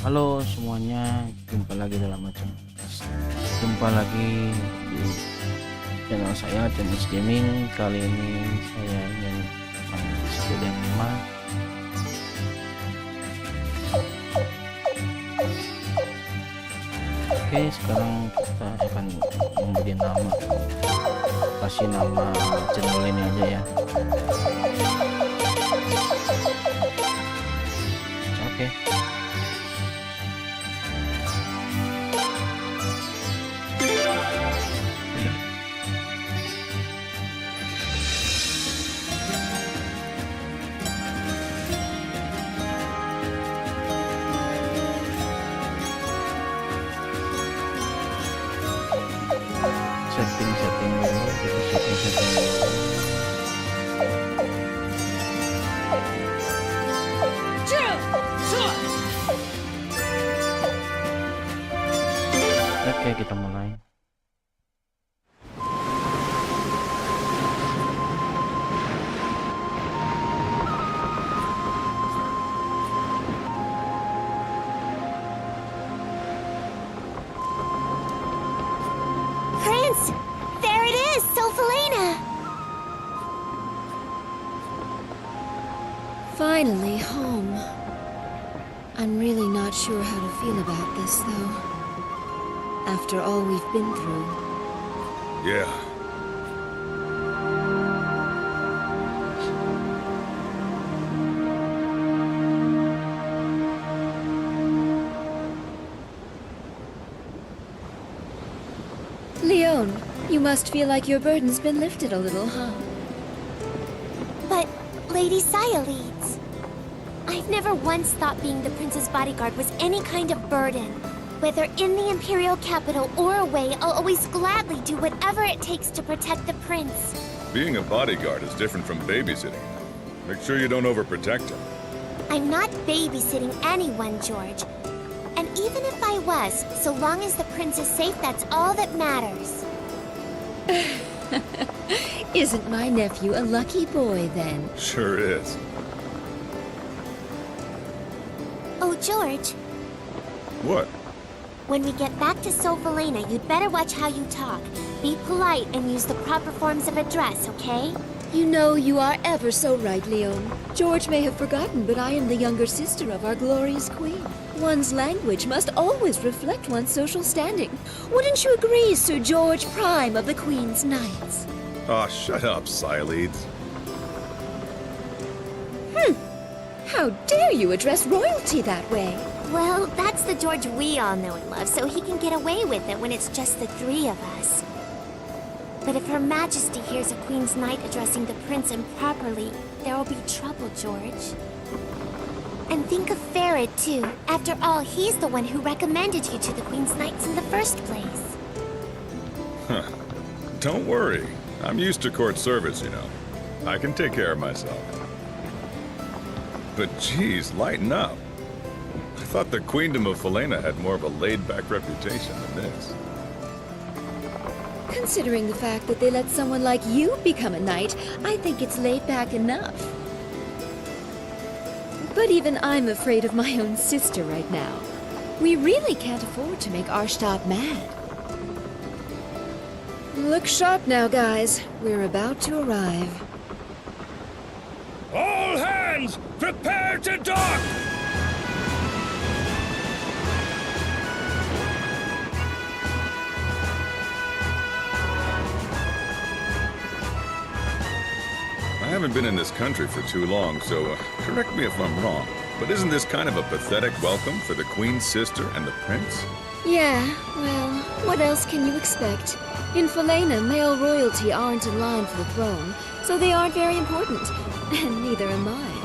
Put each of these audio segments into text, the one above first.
Halo semuanya, jumpa lagi di channel saya, Channel Gaming. Kali ini saya ingin main Suikoden 5. Oke, sekarang kita akan memberi nama, kasih nama channel ini aja ya. Oke. Setting dulu, kita setting dulu. Oke, kita mulai. Prince! There it is! Sophelina! Finally home. I'm really not sure how to feel about this, though. After all we've been through. Yeah. Leon, you must feel like your burden's been lifted a little, huh? But, Lady Sayaleeds, I've never once thought being the prince's bodyguard was any kind of burden. Whether in the Imperial capital or away, I'll always gladly do whatever it takes to protect the prince. Being a bodyguard is different from babysitting. Make sure you don't overprotect him. I'm not babysitting anyone, George. And even if I was, so long as the prince is safe, that's all that matters. Isn't my nephew a lucky boy, then? Sure is. Oh, George, What? when we get back to Sophelina, you'd better watch how you talk. Be polite and use the proper forms of address, okay? You know you are ever so right, Leon. George may have forgotten, but I am the younger sister of our glorious queen. One's language must always reflect one's social standing. Wouldn't you agree, Sir George Prime of the Queen's Knights? Aw, shut up, Sayaleeds. How dare you address royalty that way? Well, that's the George we all know and love, so he can get away with it when it's just the three of us. But if Her Majesty hears a Queen's Knight addressing the Prince improperly, there will be trouble, George. And think of Farid, too. After all, he's the one who recommended you to the Queen's Knights in the first place. Huh. Don't worry. I'm used to court service, you know. I can take care of myself. But geez, lighten up. I thought the Queendom of Felena had more of a laid-back reputation than this. Considering the fact that they let someone like you become a knight, I think it's laid back enough. But even I'm afraid of my own sister right now. We really can't afford to make Arshtab mad. Look sharp now, guys. We're about to arrive. All hands, prepare to dock! I haven't been in this country for too long, so correct me if I'm wrong, but isn't this kind of a pathetic welcome for the Queen's sister and the Prince? Yeah, well, what else can you expect? In Felena, male royalty aren't in line for the throne, so they aren't very important. And neither am I, apparently.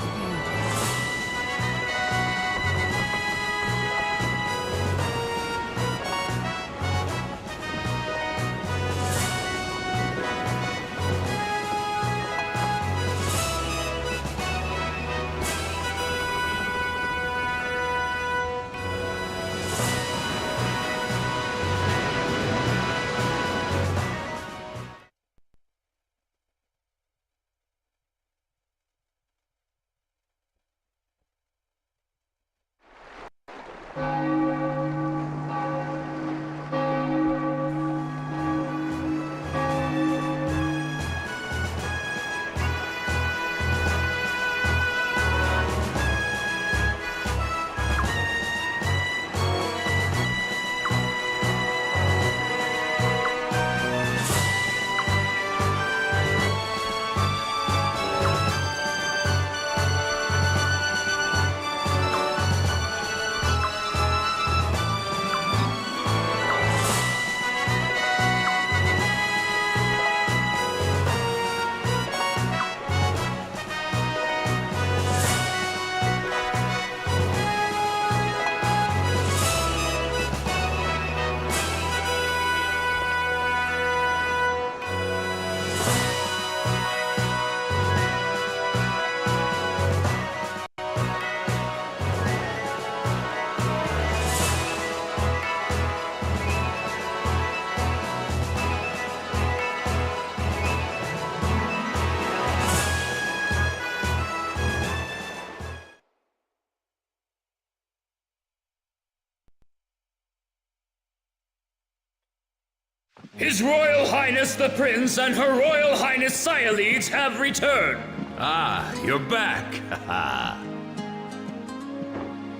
His Royal Highness the Prince and Her Royal Highness Cyalides have returned. Ah, you're back.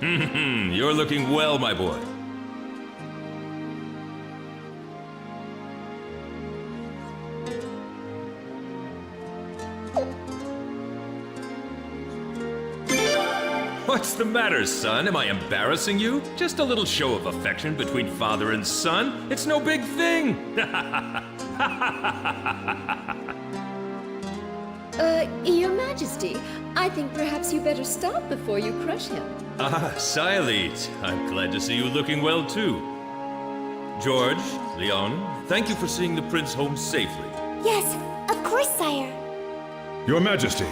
You're looking well, my boy. What's the matter, son? Am I embarrassing you? Just a little show of affection between father and son. It's no big thing. Your Majesty, I think perhaps you better stop before you crush him. Ah, Cyalides. I'm glad to see you looking well, too. George, Leon, thank you for seeing the prince home safely. Yes, of course, sire. Your Majesty,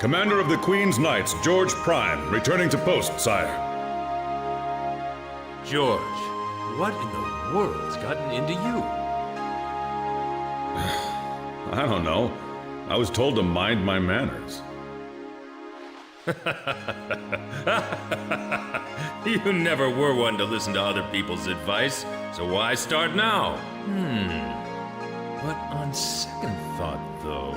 Commander of the Queen's Knights, George Prime, returning to post, sire. George, what in the world's gotten into you? I don't know. I was told to mind my manners. You never were one to listen to other people's advice, so why start now? But on second thought, though,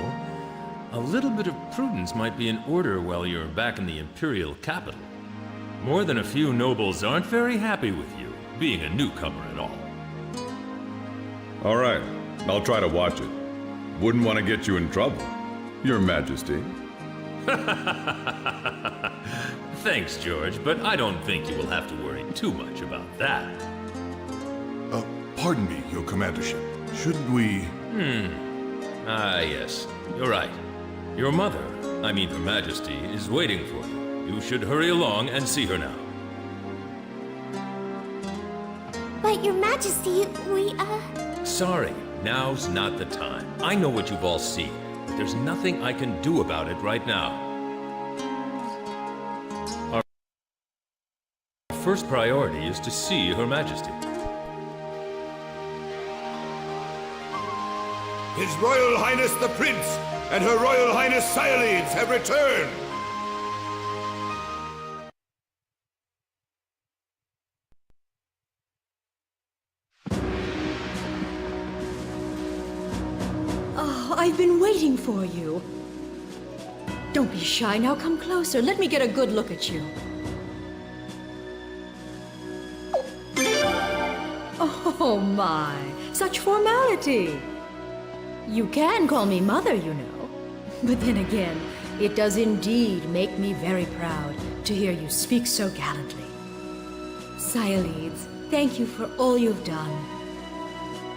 a little bit of prudence might be in order while you're back in the Imperial capital. More than a few nobles aren't very happy with you, being a newcomer and all. All right, I'll try to watch it. Wouldn't want to get you in trouble, Your Majesty. Thanks, George, but I don't think you will have to worry too much about that. Pardon me, Your Commandership. Shouldn't we... Ah, yes. You're right. Your mother, I mean Her Majesty, is waiting for you. You should hurry along and see her now. But, Your Majesty, Sorry, now's not the time. I know what you've all seen, but there's nothing I can do about it right now. Our first priority is to see Her Majesty. His Royal Highness the Prince and Her Royal Highness Cyalides have returned! Oh, I've been waiting for you. Don't be shy, now come closer. Let me get a good look at you. Oh my, such formality. You can call me Mother, you know. But then again, it does indeed make me very proud to hear you speak so gallantly. Cyalides, thank you for all you've done.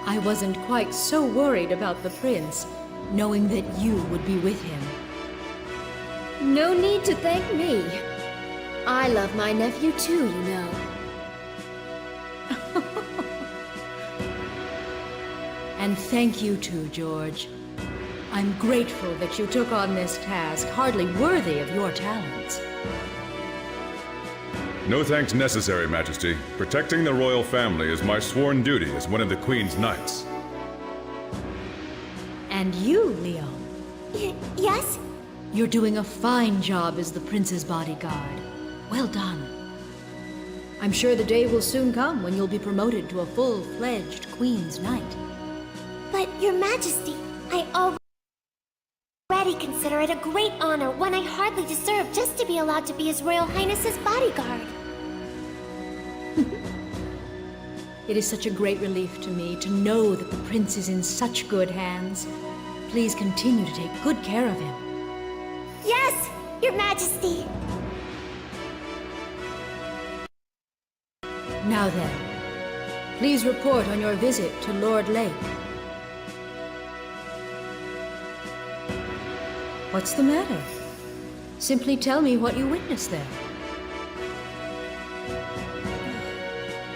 I wasn't quite so worried about the prince, knowing that you would be with him. no need to thank me. I love my nephew too, you know. And thank you too, George. I'm grateful that you took on this task, hardly worthy of your talents. No thanks necessary, Majesty. Protecting the royal family is my sworn duty as one of the Queen's Knights. And you, Leon, Yes? you're doing a fine job as the prince's bodyguard. Well done. I'm sure the day will soon come when you'll be promoted to a full-fledged Queen's Knight. But, Your Majesty, I already consider it a great honor, one I hardly deserve, just to be allowed to be His Royal Highness's bodyguard. It is such a great relief to me to know that the prince is in such good hands. Please continue to take good care of him. Yes, Your Majesty! Now then, please report on your visit to Lord Lake. What's the matter? Simply tell me what you witnessed there.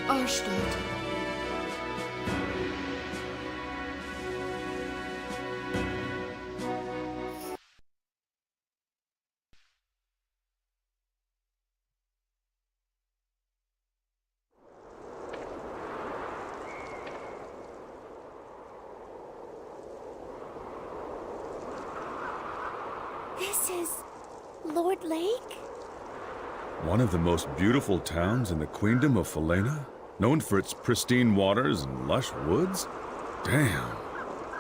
Arstadt. This is Lord Lake? One of the most beautiful towns in the Queendom of Falena, known for its pristine waters and lush woods? Damn.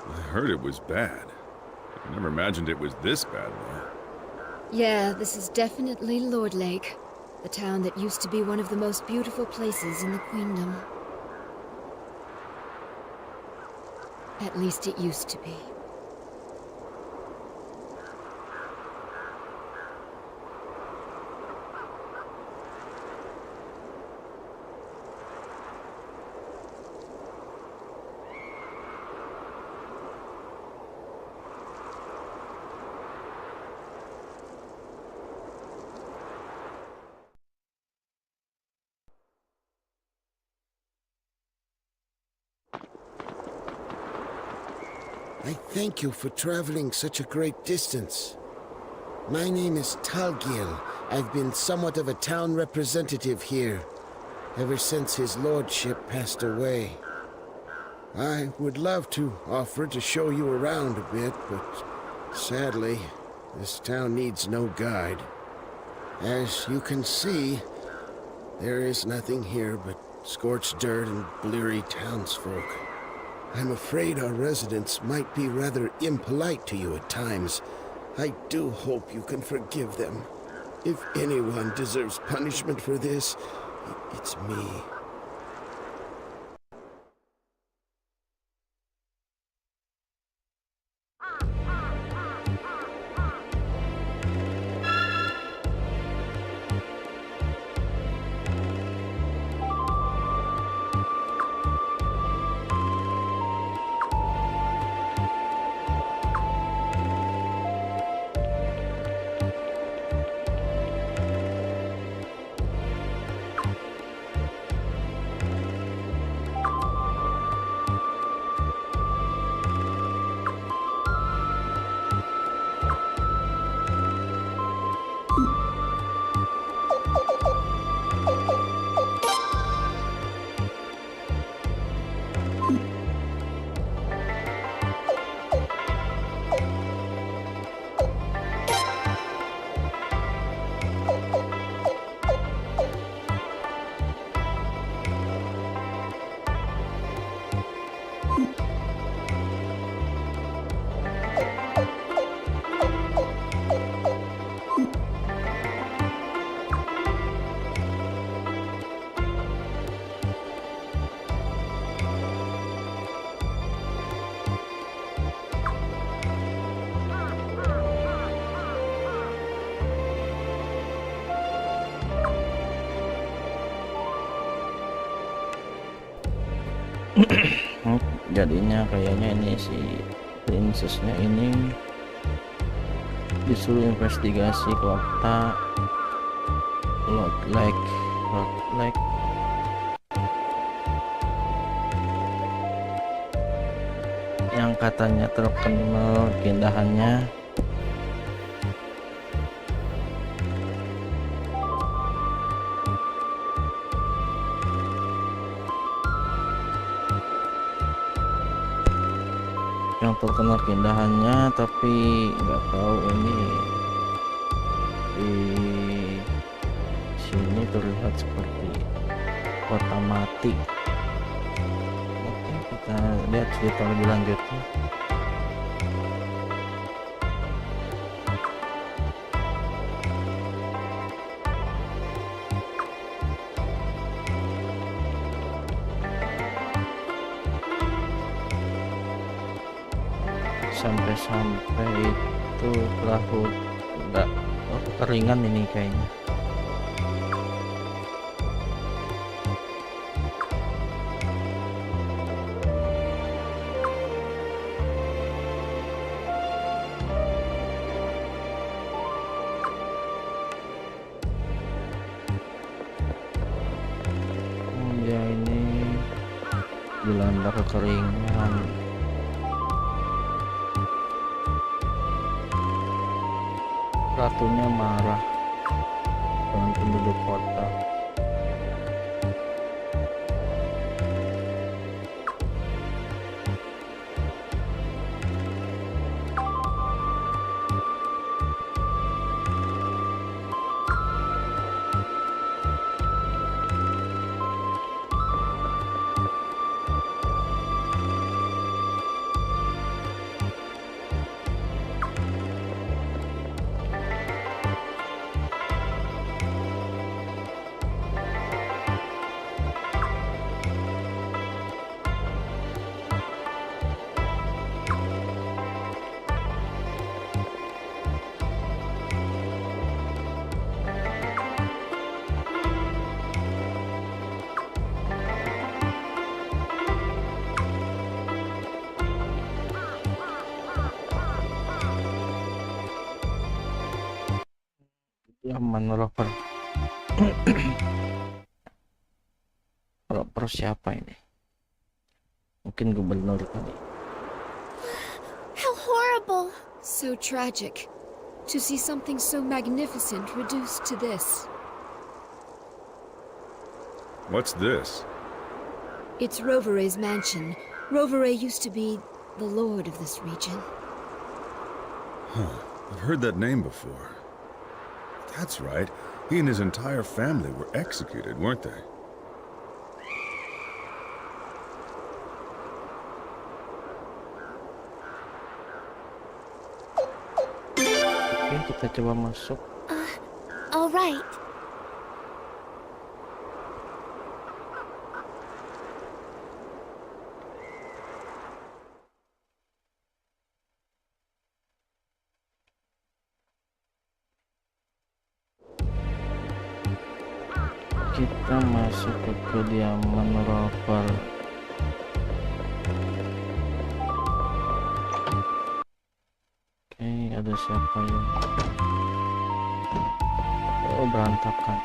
I heard it was bad. I never imagined it was this bad, though. Yeah, this is definitely Lord Lake, the town that used to be one of the most beautiful places in the Queendom. At least it used to be. I thank you for traveling such a great distance. My name is Talgil. I've been somewhat of a town representative here, ever since his lordship passed away. I would love to offer to show you around a bit, but sadly, this town needs no guide. As you can see, there is nothing here but scorched dirt and bleary townsfolk. I'm afraid our residents might be rather impolite to you at times. I do hope you can forgive them. If anyone deserves punishment for this, it's me. Jadinya kayaknya ini si princessnya ini disuruh investigasi kota Lord Lake yang katanya terkenal keindahannya. Yang terkenal keindahannya, tapi nggak tahu ini di sini terlihat seperti kota mati. Oke, kita lihat cerita lebih lanjutnya. Sampai itu pelaku udah keringan ini kayaknya. Dia ini dilanda kekeringan. Ratunya marah dengan penduduk kota. Zaman rover. Rover siapa ini? Mungkin gubernur kali. How horrible! So tragic. To see something so magnificent reduced to this. What's this? It's Rovere's mansion. Rovere used to be the lord of this region. Huh. I've heard that name before. That's right. He and his entire family were executed, weren't they? Oke, kita coba masuk. All right. Kita masuk ke kediaman rover. Oke, ada siapa ya? Oh, berantakan.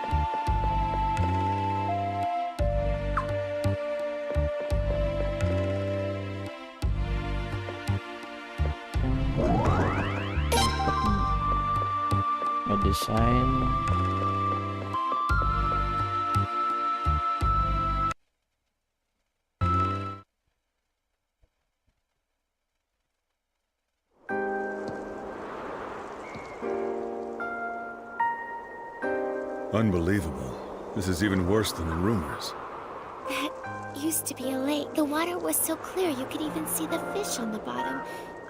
Ngedesain. Unbelievable. This is even worse than the rumors. That used to be a lake. The water was so clear you could even see the fish on the bottom.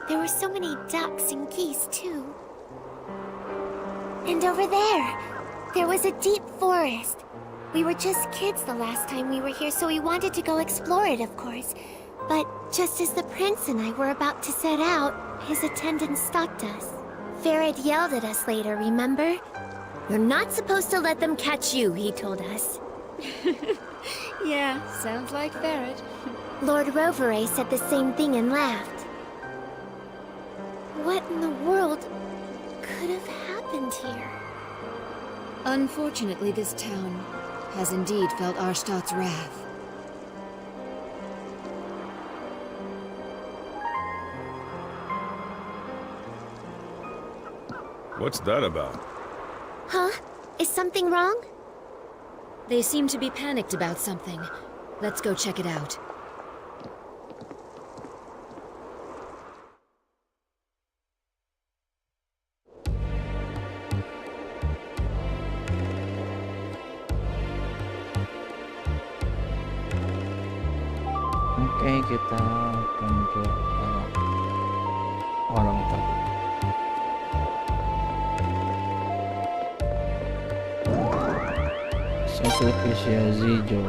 There were so many ducks and geese, too. And over there was a deep forest. We were just kids the last time we were here, so we wanted to go explore it, of course. But just as the prince and I were about to set out, his attendant stopped us. Farad yelled at us later, remember? You're not supposed to let them catch you, he told us. Yeah, sounds like Farad. Lord Rovere said the same thing and laughed. What in the world could have happened here? Unfortunately, this town has indeed felt Arstad's wrath. What's that about? Huh? Is something wrong? They seem to be panicked about something. Let's go check it out. Oke, kita akan ke orang tadi. Sacrificia Zijo.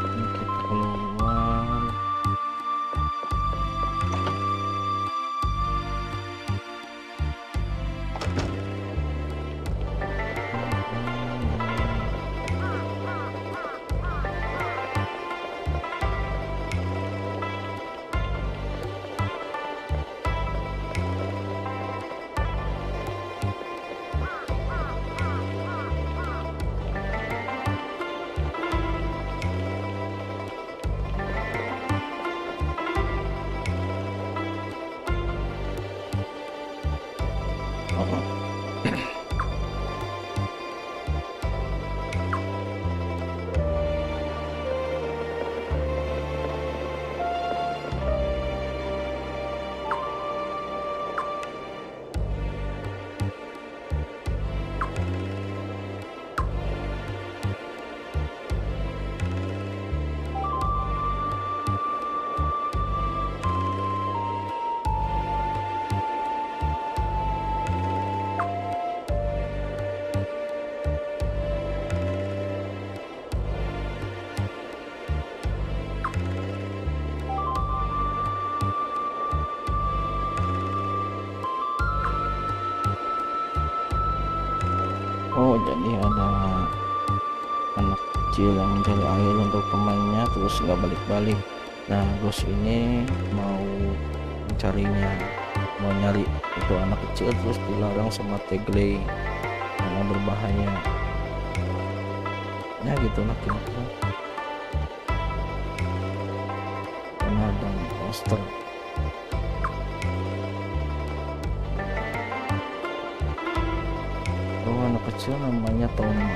Kita keluar. Oh, jadi ada anak kecil yang mencari air untuk temannya terus nggak balik-balik. Nah Ghost ini mau mencarinya, mau nyari itu anak kecil, terus dilarang sama Tegley karena berbahaya. Ya gitu lah kira-kira. Karena ada monster. Oh anak kecil namanya Toma.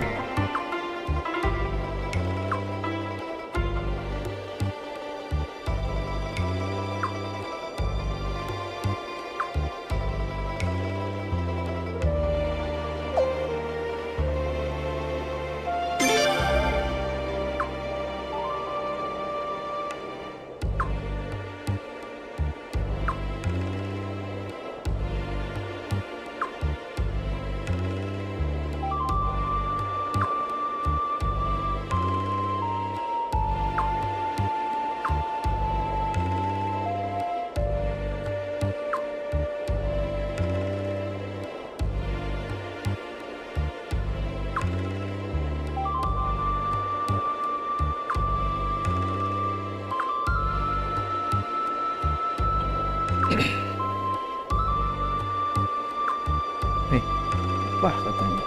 Bah katanya.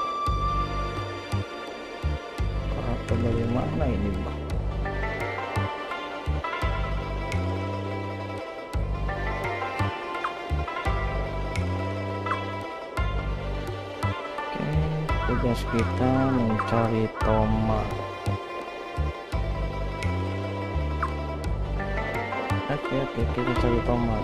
Karakter dari mana ini bah? Oke, tugas kita mencari Toma. Oke, kita cari Toma.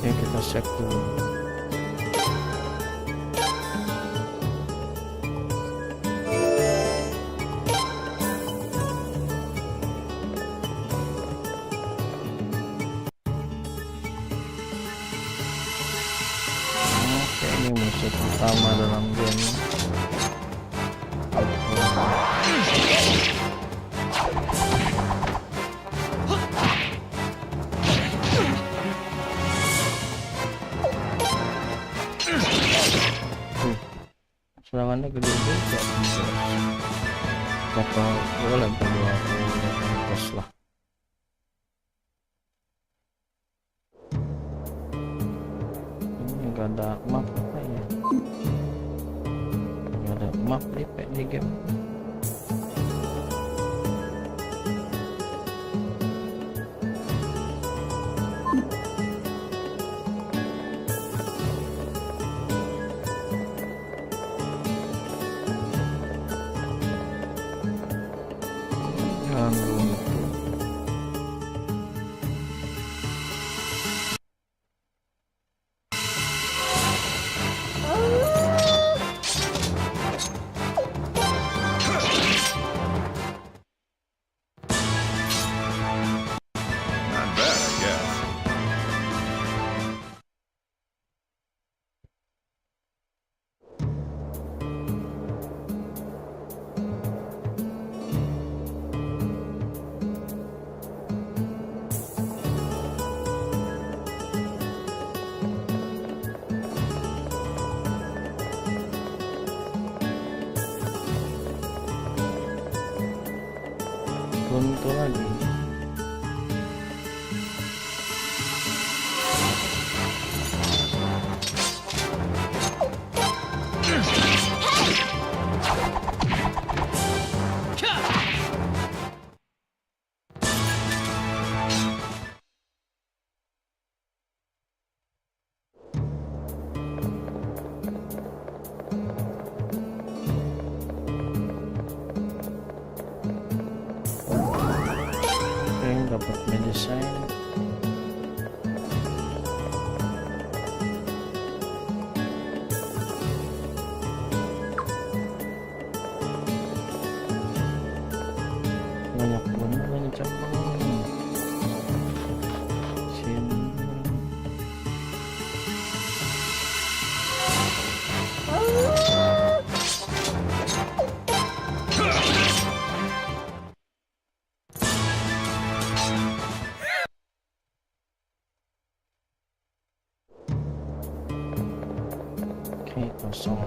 Oke, kita cek dulu. Oke, ini musuh utama dalam game. Serangannya gede juga. Bakal boleh bawa tos lah. Ini nggak ada map apa ya? Nggak ada map di game. Not bad, I guess. Buntu lagi. Oke, kosong.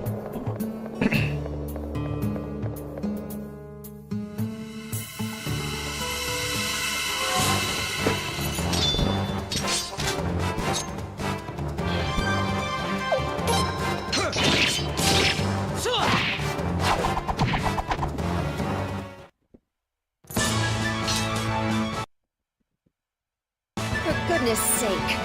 For goodness sake.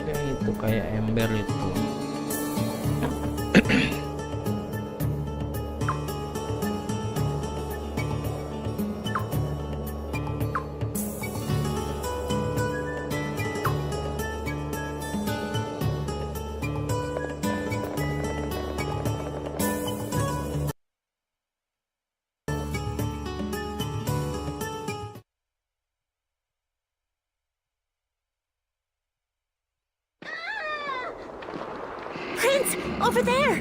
Oke, itu kayak ember itu. Prince, over there!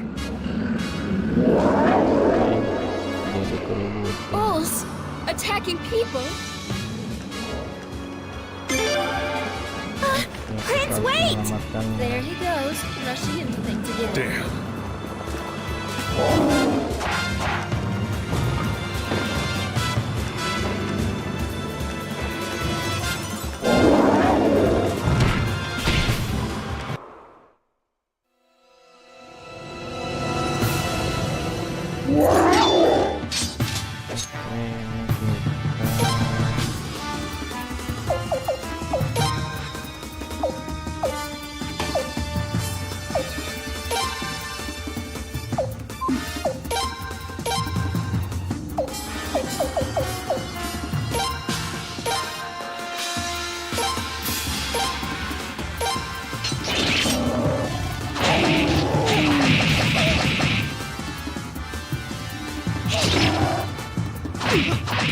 Jadi kerubut. Bulls attacking people? Prince, wait! Menyelamatkannya. There he goes, rushing into things again. Damn. Ini kita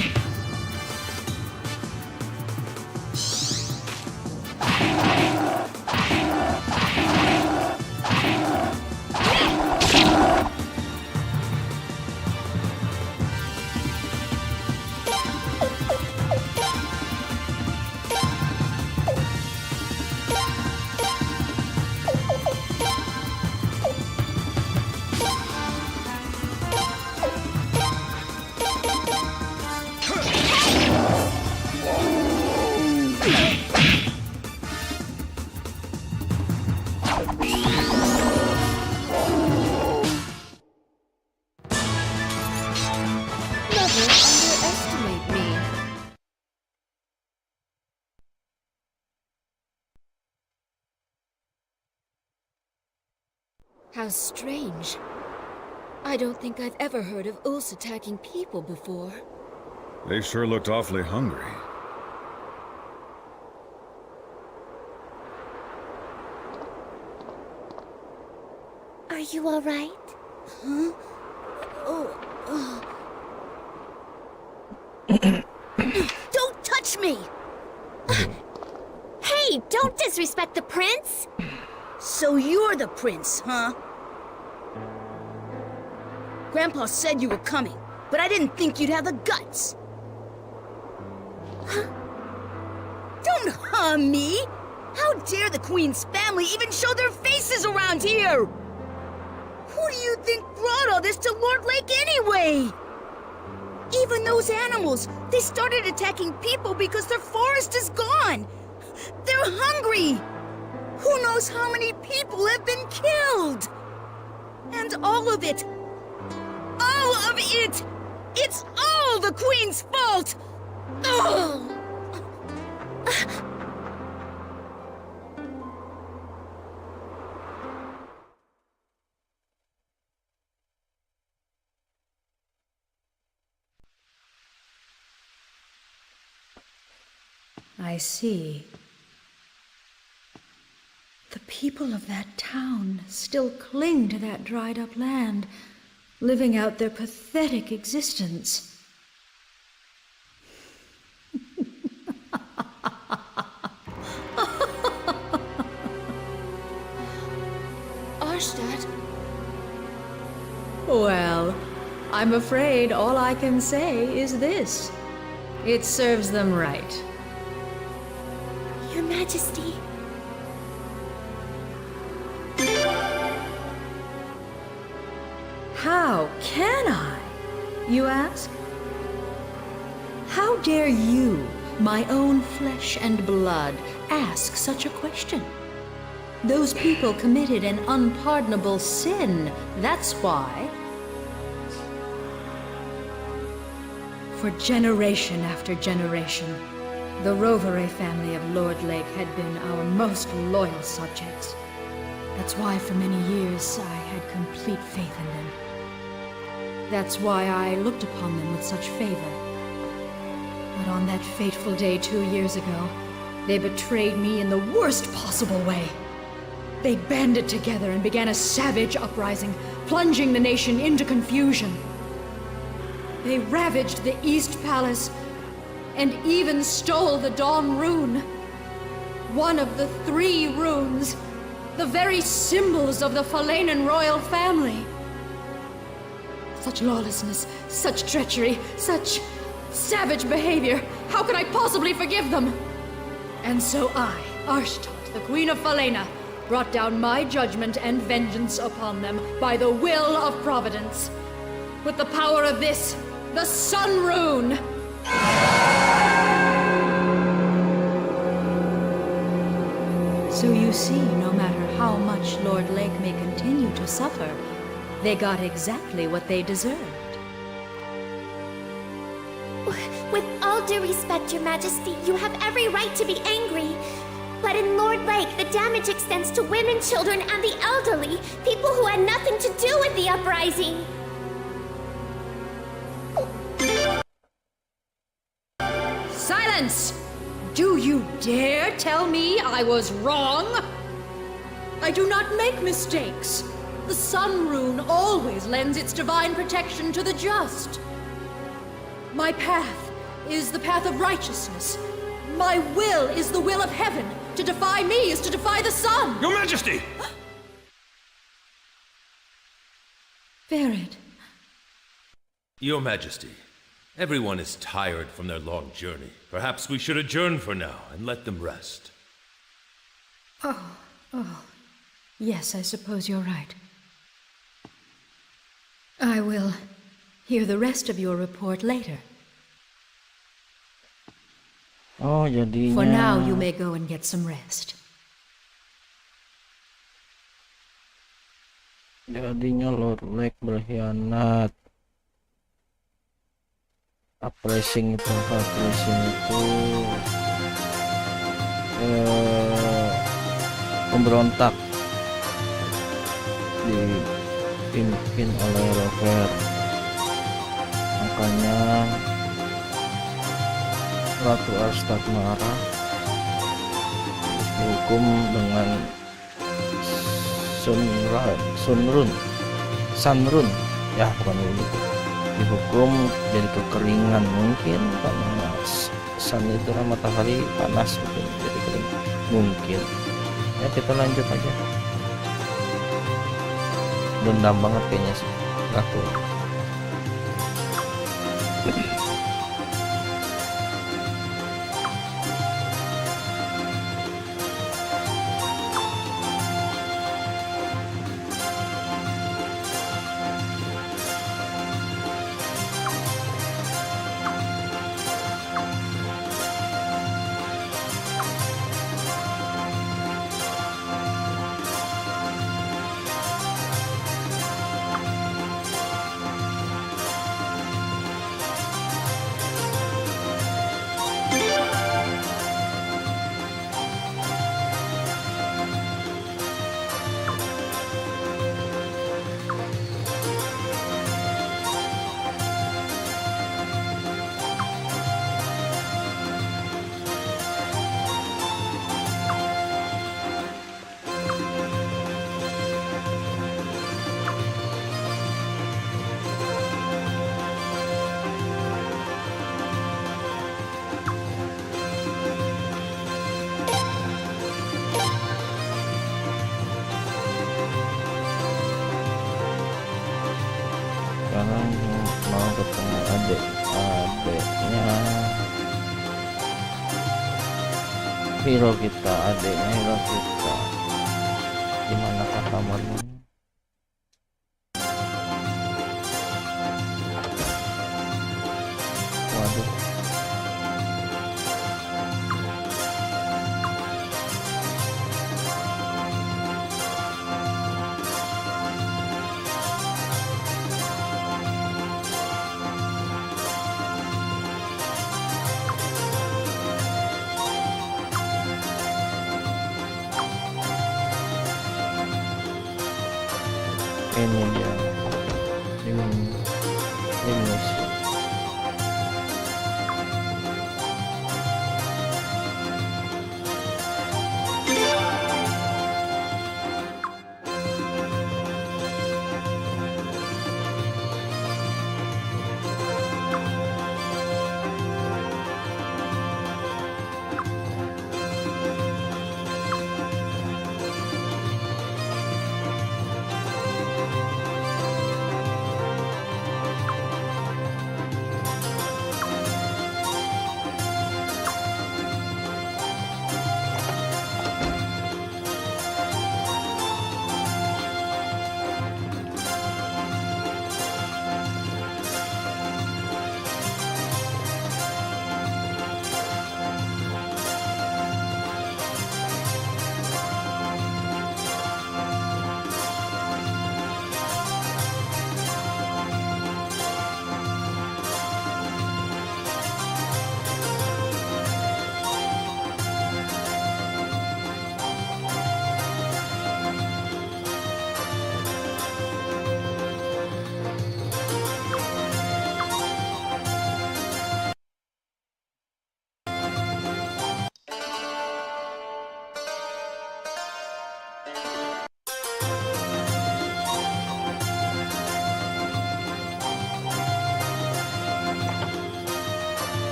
Never underestimate me. How strange. I don't think I've ever heard of Ulls attacking people before. They sure looked awfully hungry. Are you all right? Don't touch me! Hey, don't disrespect the prince! So you're the prince, huh? Grandpa said you were coming, but I didn't think you'd have the guts. Don't harm me! How dare the Queen's family even show their faces around here? Who do you think brought all this to Lord Lake anyway? Even those animals, they started attacking people because their forest is gone. They're hungry. Who knows how many people have been killed? And all of it all of it! It's all the Queen's fault! Ugh! I see. The people of that town still cling to that dried-up land, living out their pathetic existence. Arstadt? Well, I'm afraid all I can say is this. It serves them right. Your Majesty. How can I, you ask? How dare you, my own flesh and blood, ask such a question? Those people committed an unpardonable sin, that's why. For generation after generation, the Rovere family of Lord Lake had been our most loyal subjects. That's why for many years I had complete faith in them. That's why I looked upon them with such favor. But on that fateful day 2 years ago, they betrayed me in the worst possible way. They banded together and began a savage uprising, plunging the nation into confusion. They ravaged the East Palace and even stole the Dawn Rune. One of the 3 runes, the very symbols of the Falanan royal family. Such lawlessness, such treachery, such savage behavior. How could I possibly forgive them? And so I, Arstadt, the Queen of Falena, brought down my judgment and vengeance upon them by the will of Providence. With the power of this, the Sun Rune! So you see, no matter how much Lord Lake may continue to suffer, they got exactly what they deserved. With all due respect, Your Majesty, you have every right to be angry. But in Lord Lake, the damage extends to women, children, and the elderly, people who had nothing to do with the uprising. Silence! Do you dare tell me I was wrong? I do not make mistakes. The Sun Rune always lends its divine protection to the just. My path is the path of righteousness. My will is the will of heaven. To defy me is to defy the sun. Your Majesty! Ferid. Your Majesty, everyone is tired from their long journey. Perhaps we should adjourn for now and let them rest. Yes, I suppose you're right. I will hear the rest of your report later. Oh, jadinya. For now, you may go and get some rest. Jadinya Lord Lake berkhianat. Uprising itu pemberontak dipimpin oleh Rover. Makanya Ratu Arstadt marah, dihukum dengan Sunrun, ya bukan begitu. Dihukum jadi kekeringan mungkin karena sun itu kan matahari panas mungkin jadi kering mungkin. Ya kita lanjut aja. Dendam banget kayaknya sih Ratu. sekarang mau ketemu adiknya hero kita, adiknya hero kita. Gimana kamarnya? Waduh, ini dia Linus.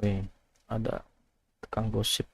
Wih, ada tukang gosip.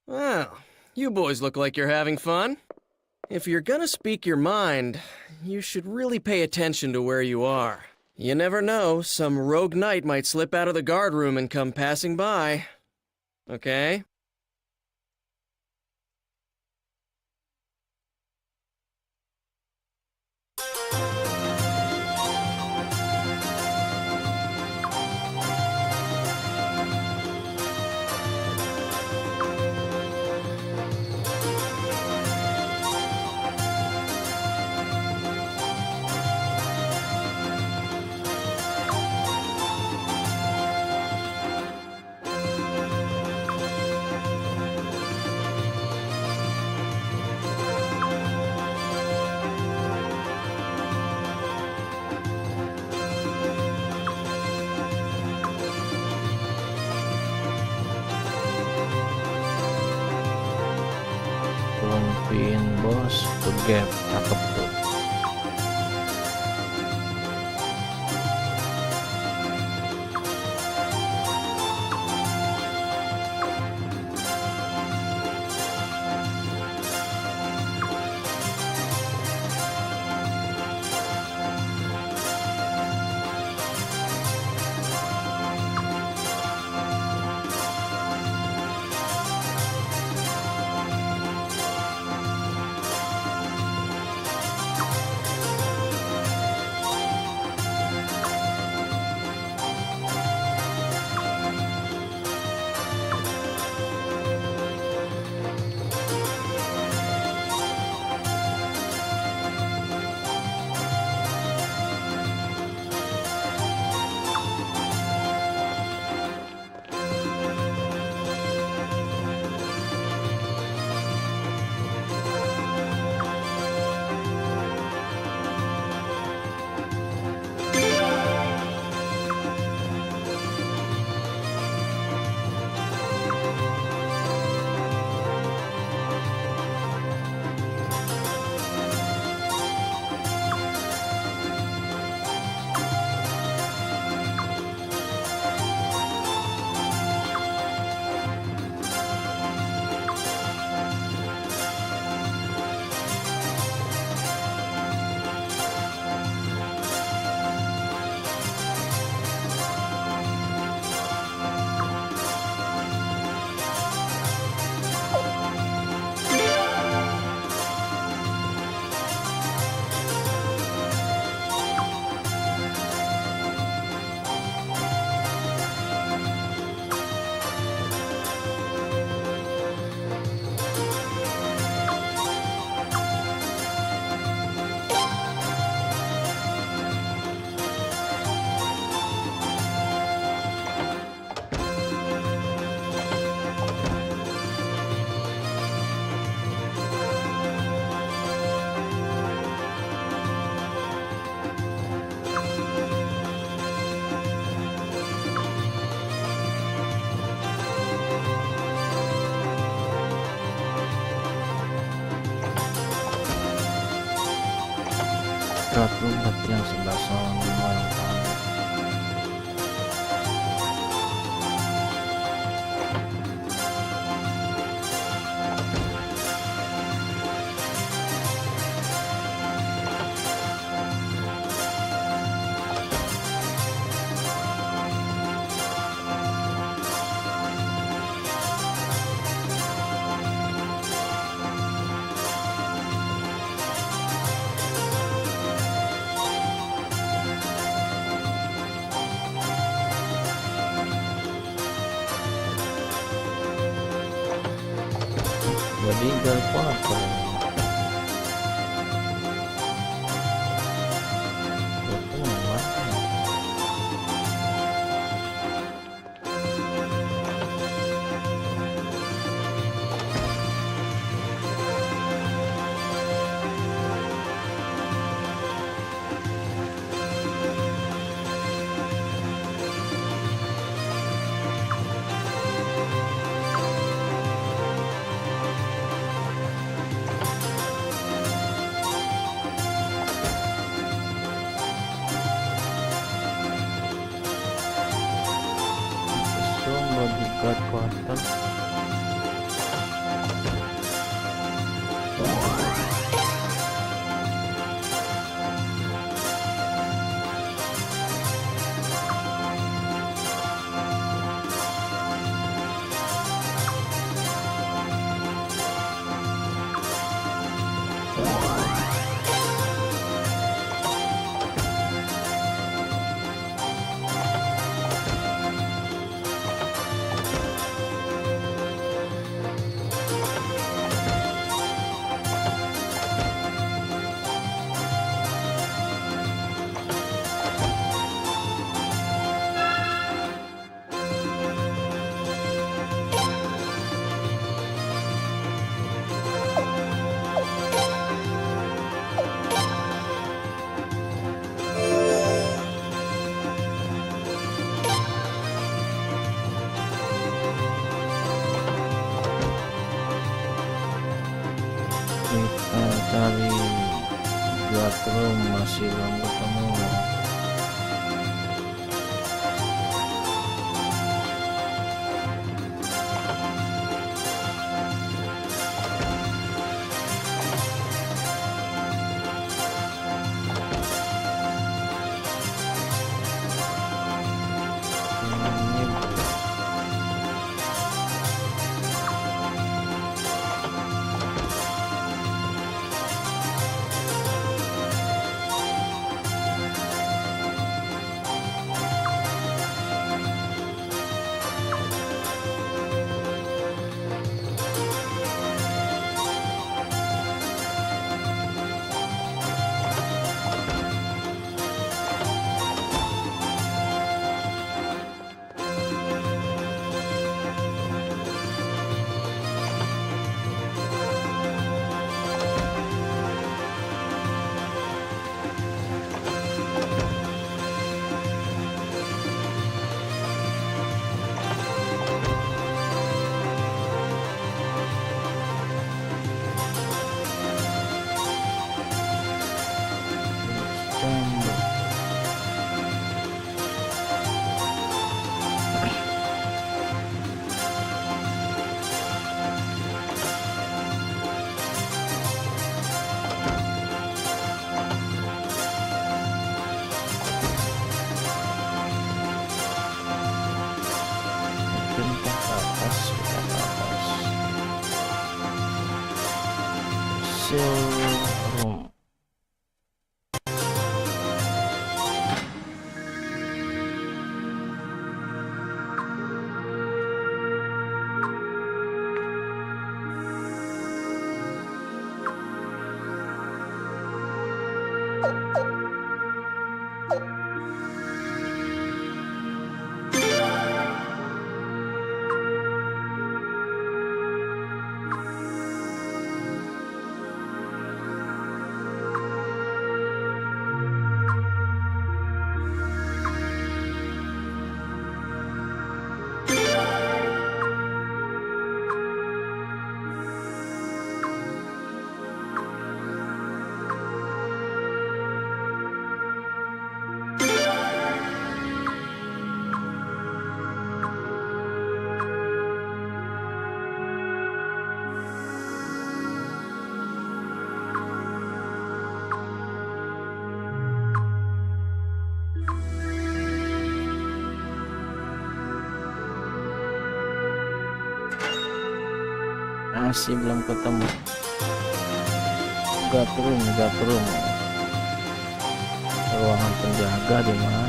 Well, you boys look like you're having fun. If you're gonna speak your mind, you should really pay attention to where you are. You never know, some rogue knight might slip out of the guard room and come passing by. Okay? Queen bos, tuh gap, cakep tuh. Ratu latihan sebelah sono yang kanan. Bodyguard po apa? Itu mana? Bodyguard quarter. cari Gatrum masih belum ketemu. Showroom. Masih belum ketemu. Gatrum. Ruangan penjaga di mana?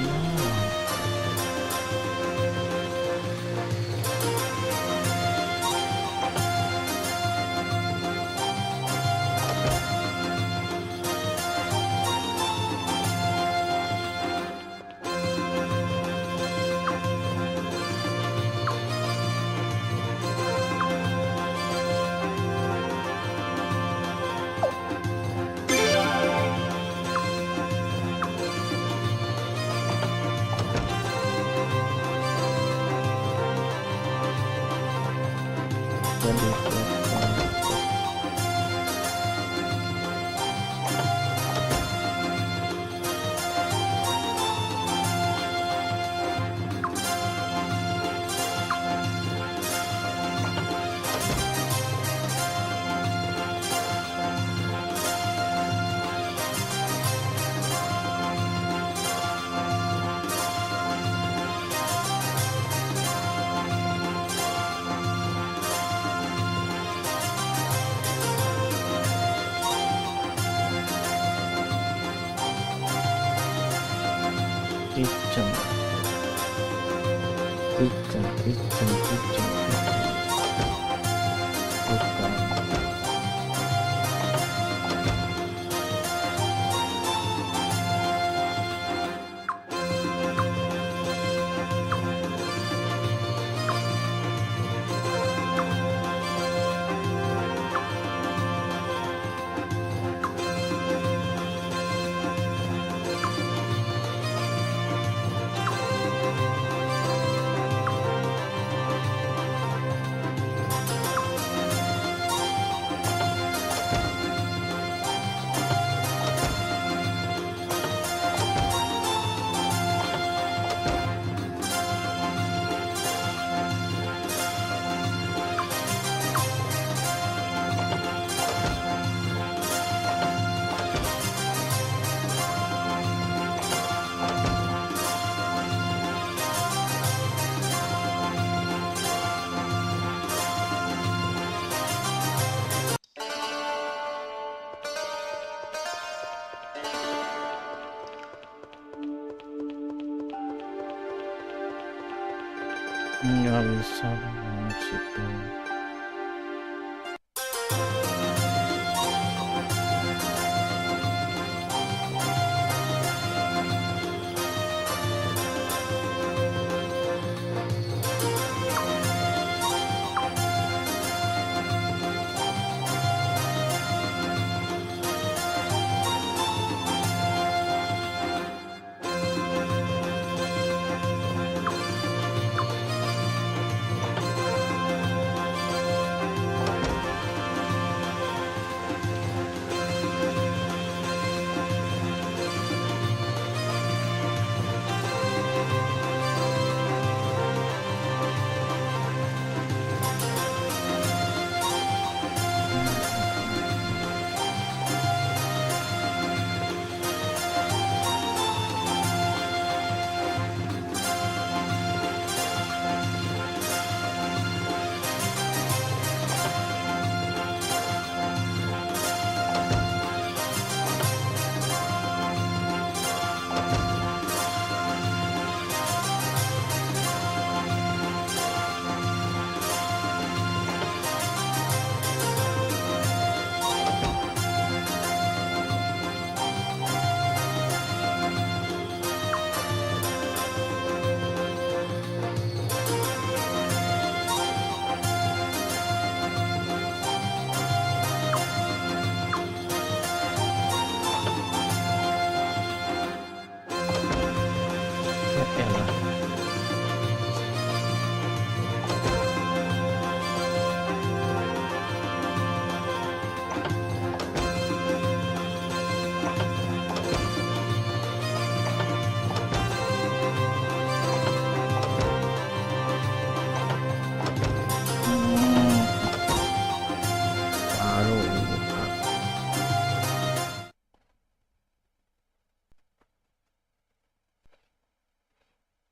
Nggak bisa banget situ.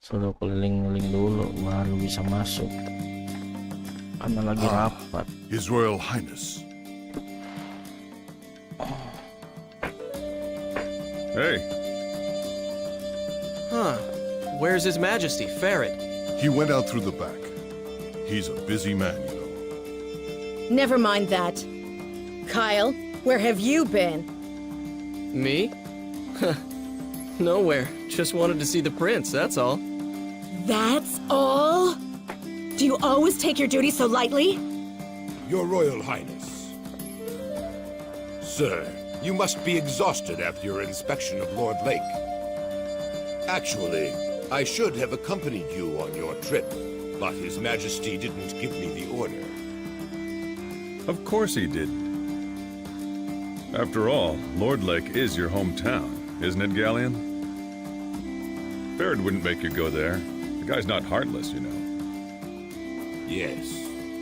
Suruh keliling-keliling dulu baru bisa masuk karena lagi rapat. His Royal Highness. Hey, Huh. Where's His Majesty, Ferret? He went out through the back. He's a busy man, you know. Never mind that. Kyle, where have you been? Me? Nowhere. Just wanted to see the prince, that's all. That's all? Do you always take your duty so lightly? Your Royal Highness. Sir, you must be exhausted after your inspection of Lord Lake. Actually, I should have accompanied you on your trip, but His Majesty didn't give me the order. of course he didn't. After all, Lord Lake is your hometown, isn't it, Galleon? Ferret wouldn't make you go there. The guy's not heartless, you know. Yes,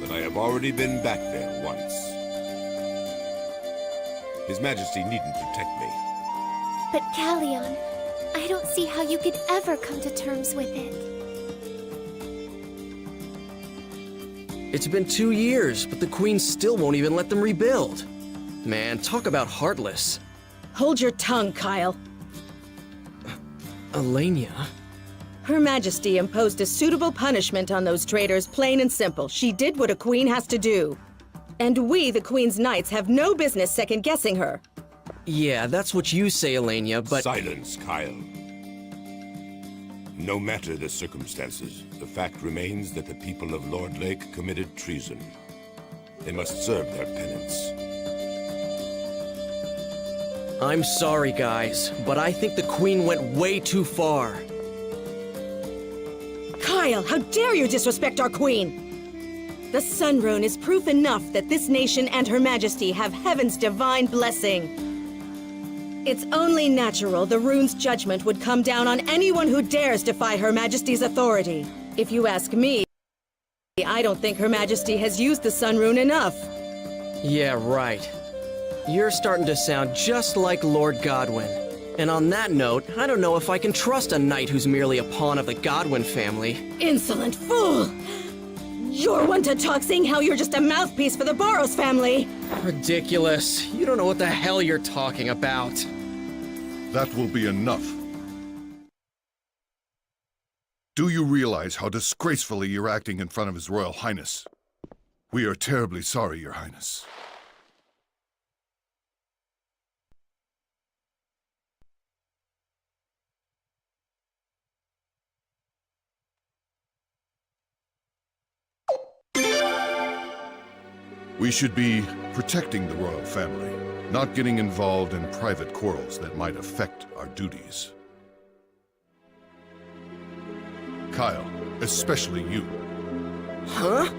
but I have already been back there once. His Majesty needn't protect me. But Callion, I don't see how you could ever come to terms with it. It's been 2 years, but the Queen still won't even let them rebuild. Man, talk about heartless. Hold your tongue, Kyle. Elenia? Her Majesty imposed a suitable punishment on those traitors, plain and simple. She did what a queen has to do. And we, the Queen's Knights, have no business second-guessing her. Yeah, that's what you say, Elenia, but... Silence, Kyle. No matter the circumstances, the fact remains that the people of Lord Lake committed treason. They must serve their penance. I'm sorry, guys, but I think the Queen went way too far. Kyle, how dare you disrespect our Queen! The Sun Rune is proof enough that this nation and Her Majesty have Heaven's divine blessing. It's only natural the rune's judgment would come down on anyone who dares defy Her Majesty's authority. If you ask me, I don't think Her Majesty has used the Sun Rune enough. Yeah, right. You're starting to sound just like Lord Godwin. And on that note, I don't know if I can trust a knight who's merely a pawn of the Godwin family. Insolent fool! You're one to talk seeing how you're just a mouthpiece for the Boros family! Ridiculous. You don't know what the hell you're talking about. That will be enough. Do you realize how disgracefully you're acting in front of His Royal Highness? We are terribly sorry, Your Highness. We should be protecting the royal family, not getting involved in private quarrels that might affect our duties. Kyle, especially you. Huh?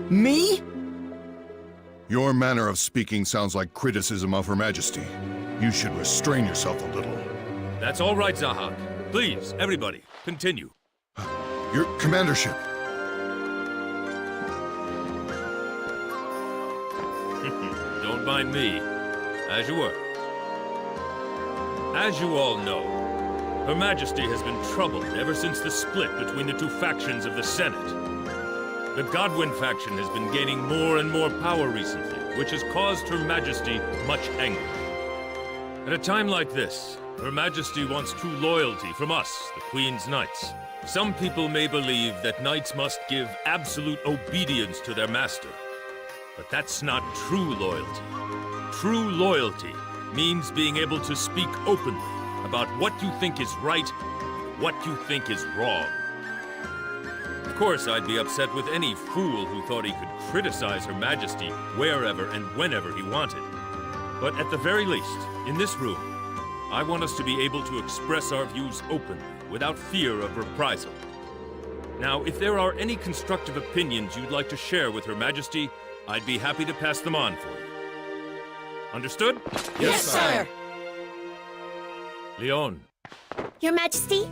Me? Your manner of speaking sounds like criticism of Her Majesty. You should restrain yourself a little. That's all right, Zahak. Please, everybody, continue. Your commandership. Don't mind me. As you were. As you all know, Her Majesty has been troubled ever since the split between the two factions of the Senate. The Godwin faction has been gaining more and more power recently, which has caused Her Majesty much anger. At a time like this, Her Majesty wants true loyalty from us, the Queen's Knights. Some people may believe that knights must give absolute obedience to their master. But that's not true loyalty. True loyalty means being able to speak openly about what you think is right and what you think is wrong. Of course, I'd be upset with any fool who thought he could criticize Her Majesty wherever and whenever he wanted. But at the very least, in this room, I want us to be able to express our views openly, without fear of reprisal. Now, if there are any constructive opinions you'd like to share with Her Majesty, I'd be happy to pass them on for you. Understood? Yes, sire. Leon, Your Majesty?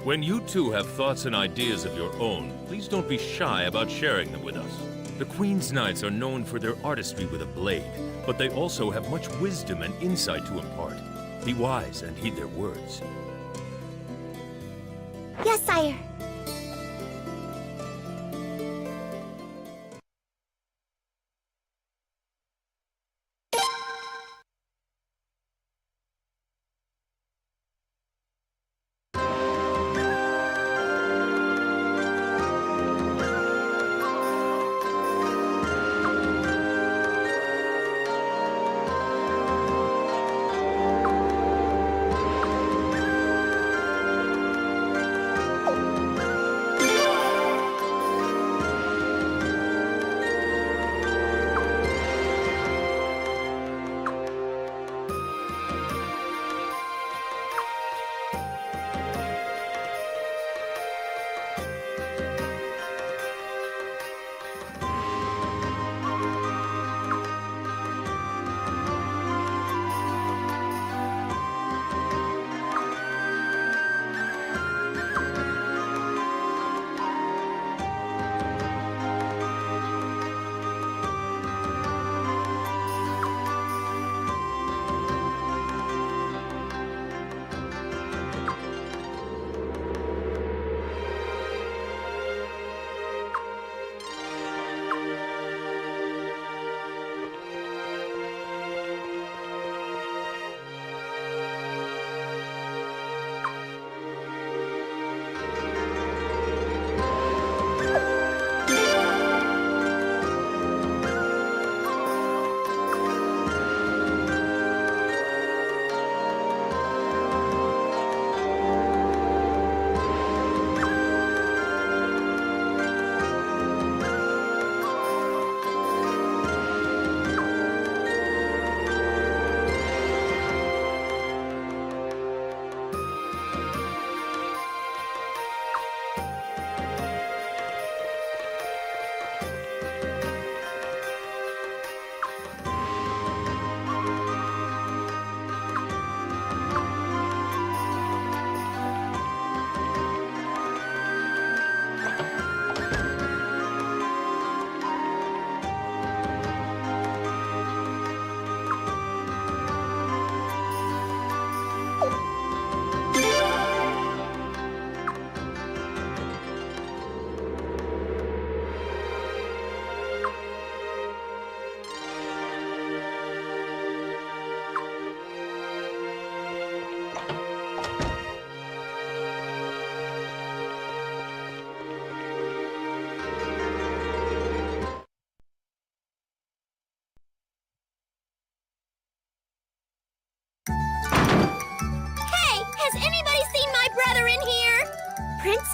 when you two have thoughts and ideas of your own, please don't be shy about sharing them with us. The Queen's Knights are known for their artistry with a blade, but they also have much wisdom and insight to impart. Be wise and heed their words. Yes, sire.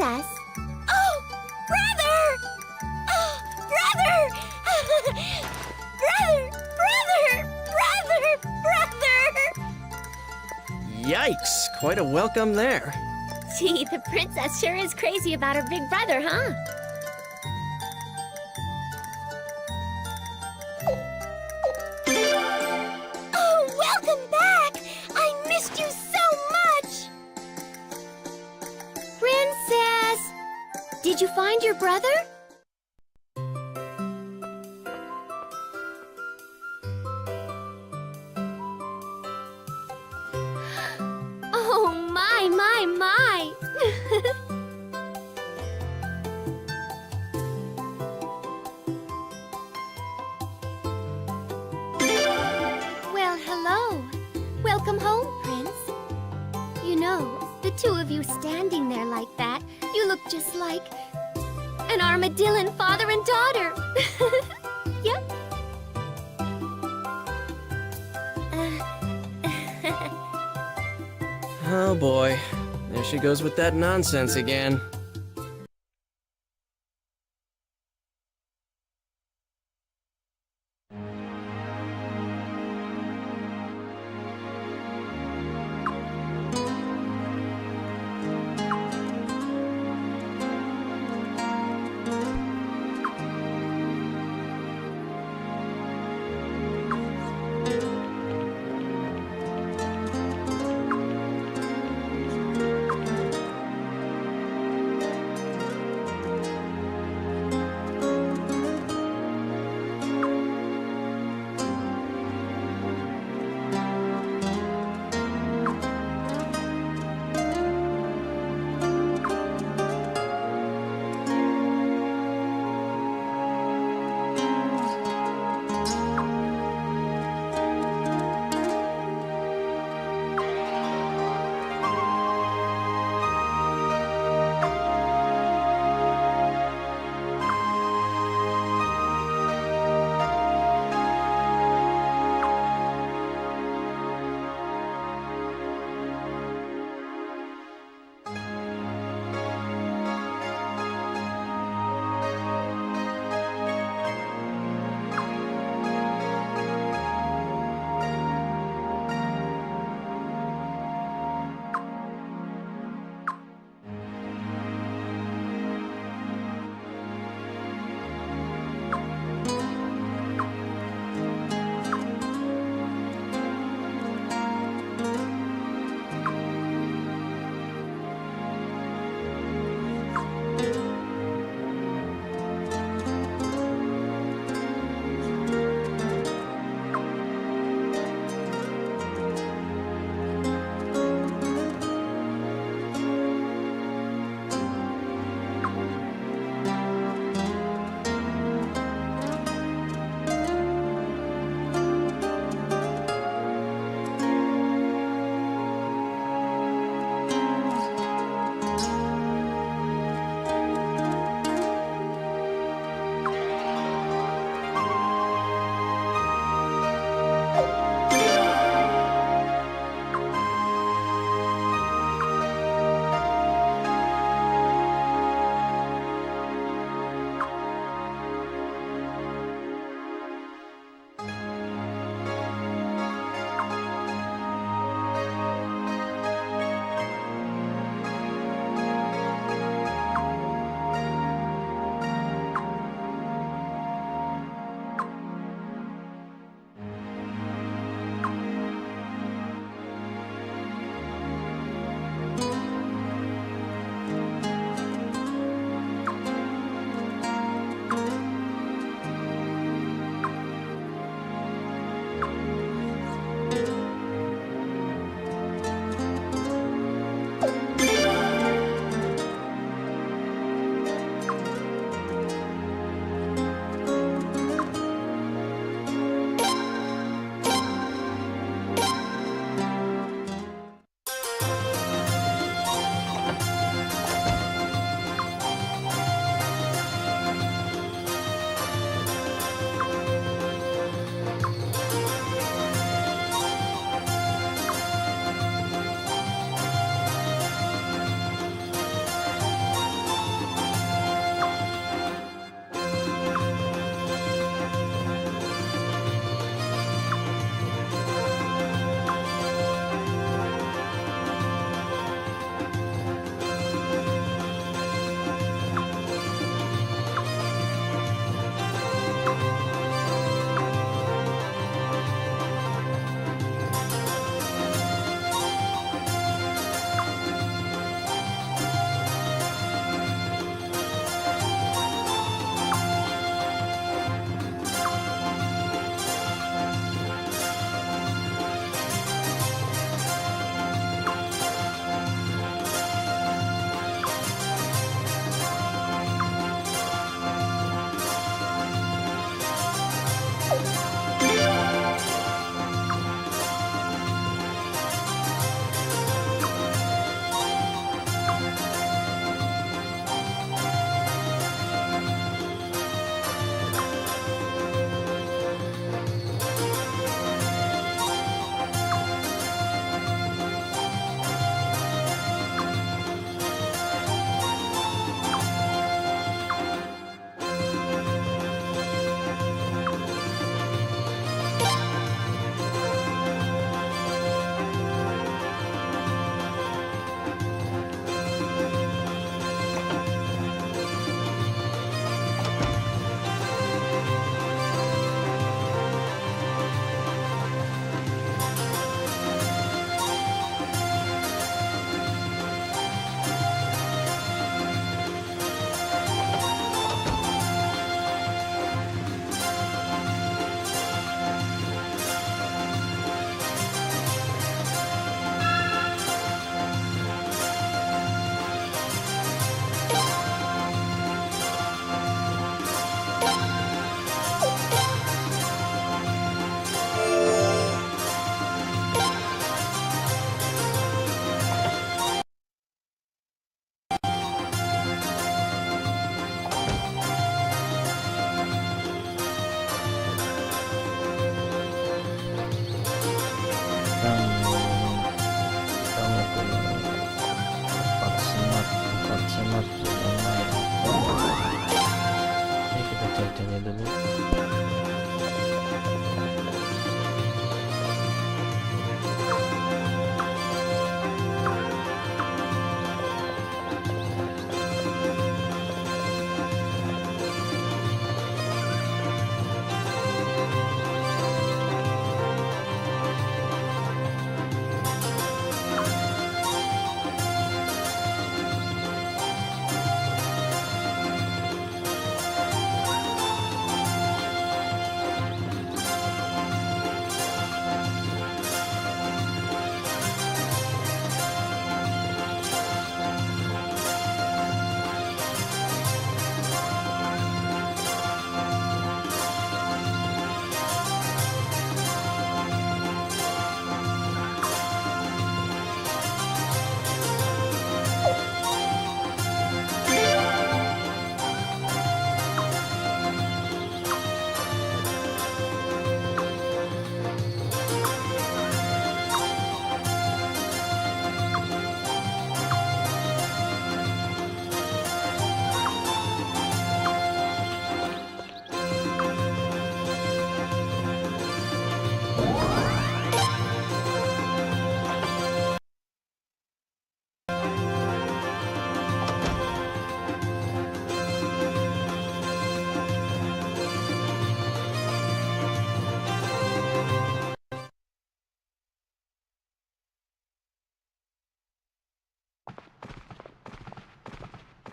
princess. Oh, brother! Oh, brother! brother! Yikes, quite a welcome there. Gee, the princess sure is crazy about her big brother, huh? Oh, welcome back! I missed you so much! Princess! Did you find your brother? Oh, my, my, my! Well, hello. Welcome home, Prince. You know, the two of you standing there like that, you look just like an armadillo father and daughter. Yep. Oh boy, there she goes with that nonsense again.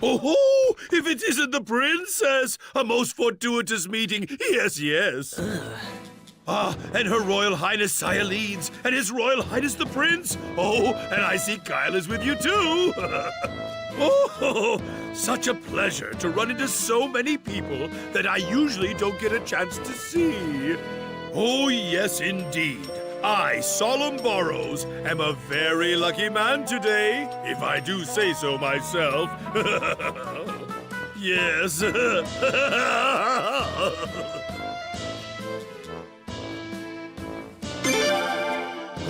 Oh, if it isn't the princess! A most fortuitous meeting. Yes, yes. And Her Royal Highness Cyalides, and His Royal Highness the Prince. Oh, and I see Kyle is with you too. Oh, such a pleasure to run into so many people that I usually don't get a chance to see. Oh, yes, indeed. I, Solemn Burrows, am a very lucky man today, if I do say so myself. Yes.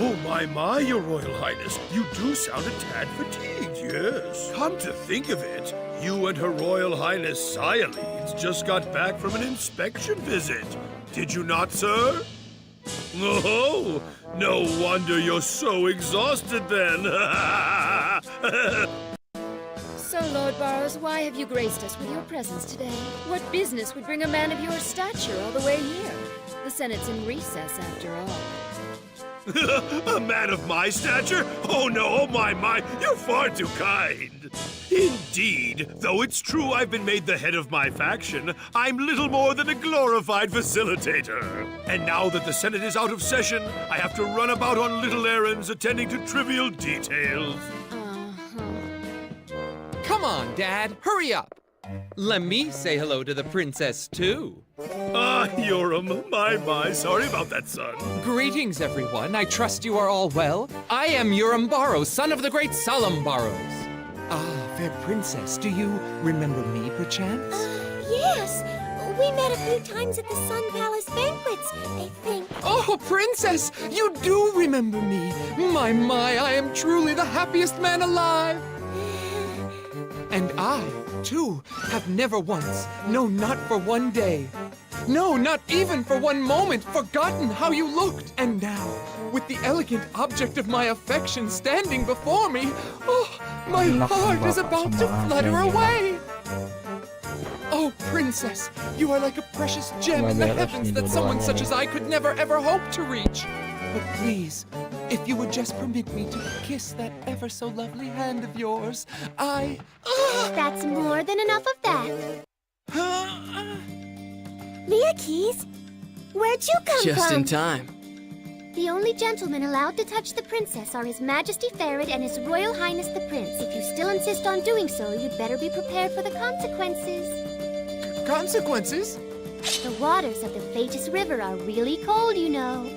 Oh, my, Your Royal Highness. You do sound a tad fatigued, yes. Come to think of it, you and Her Royal Highness Cyalides just got back from an inspection visit. Did you not, sir? Oh, no wonder you're so exhausted then. So, Lord Burrows, why have you graced us with your presence today? What business would bring a man of your stature all the way here? The Senate's in recess, after all. A man of my stature? Oh no, oh my, you're far too kind. Indeed, though it's true I've been made the head of my faction, I'm little more than a glorified facilitator. And now that the Senate is out of session, I have to run about on little errands attending to trivial details. Come on, Dad, hurry up. Let me say hello to the princess, too. Yoram, my, sorry about that, son. Greetings, everyone. I trust you are all well. I am Yoram Burrows, son of the great Solemn Burrows. Ah, fair princess, do you remember me, perchance? Yes. We met a few times at the Sun Palace banquets, I think. Oh, princess, you do remember me. My, I am truly the happiest man alive. And I, too, have never once, no, not for one day, no, not even for one moment, forgotten how you looked. And now, with the elegant object of my affection standing before me, oh, my heart is about to flutter away. Oh, princess, you are like a precious gem in the heavens that someone such as I could never ever hope to reach. But please, if you would just permit me to kiss that ever so lovely hand of yours, That's more than enough of that. Mia Keys, where'd you come from? Just in time. The only gentlemen allowed to touch the princess are His Majesty Ferret and His Royal Highness the Prince. If you still insist on doing so, you'd better be prepared for the consequences. Consequences? The waters of the Thetis River are really cold, you know.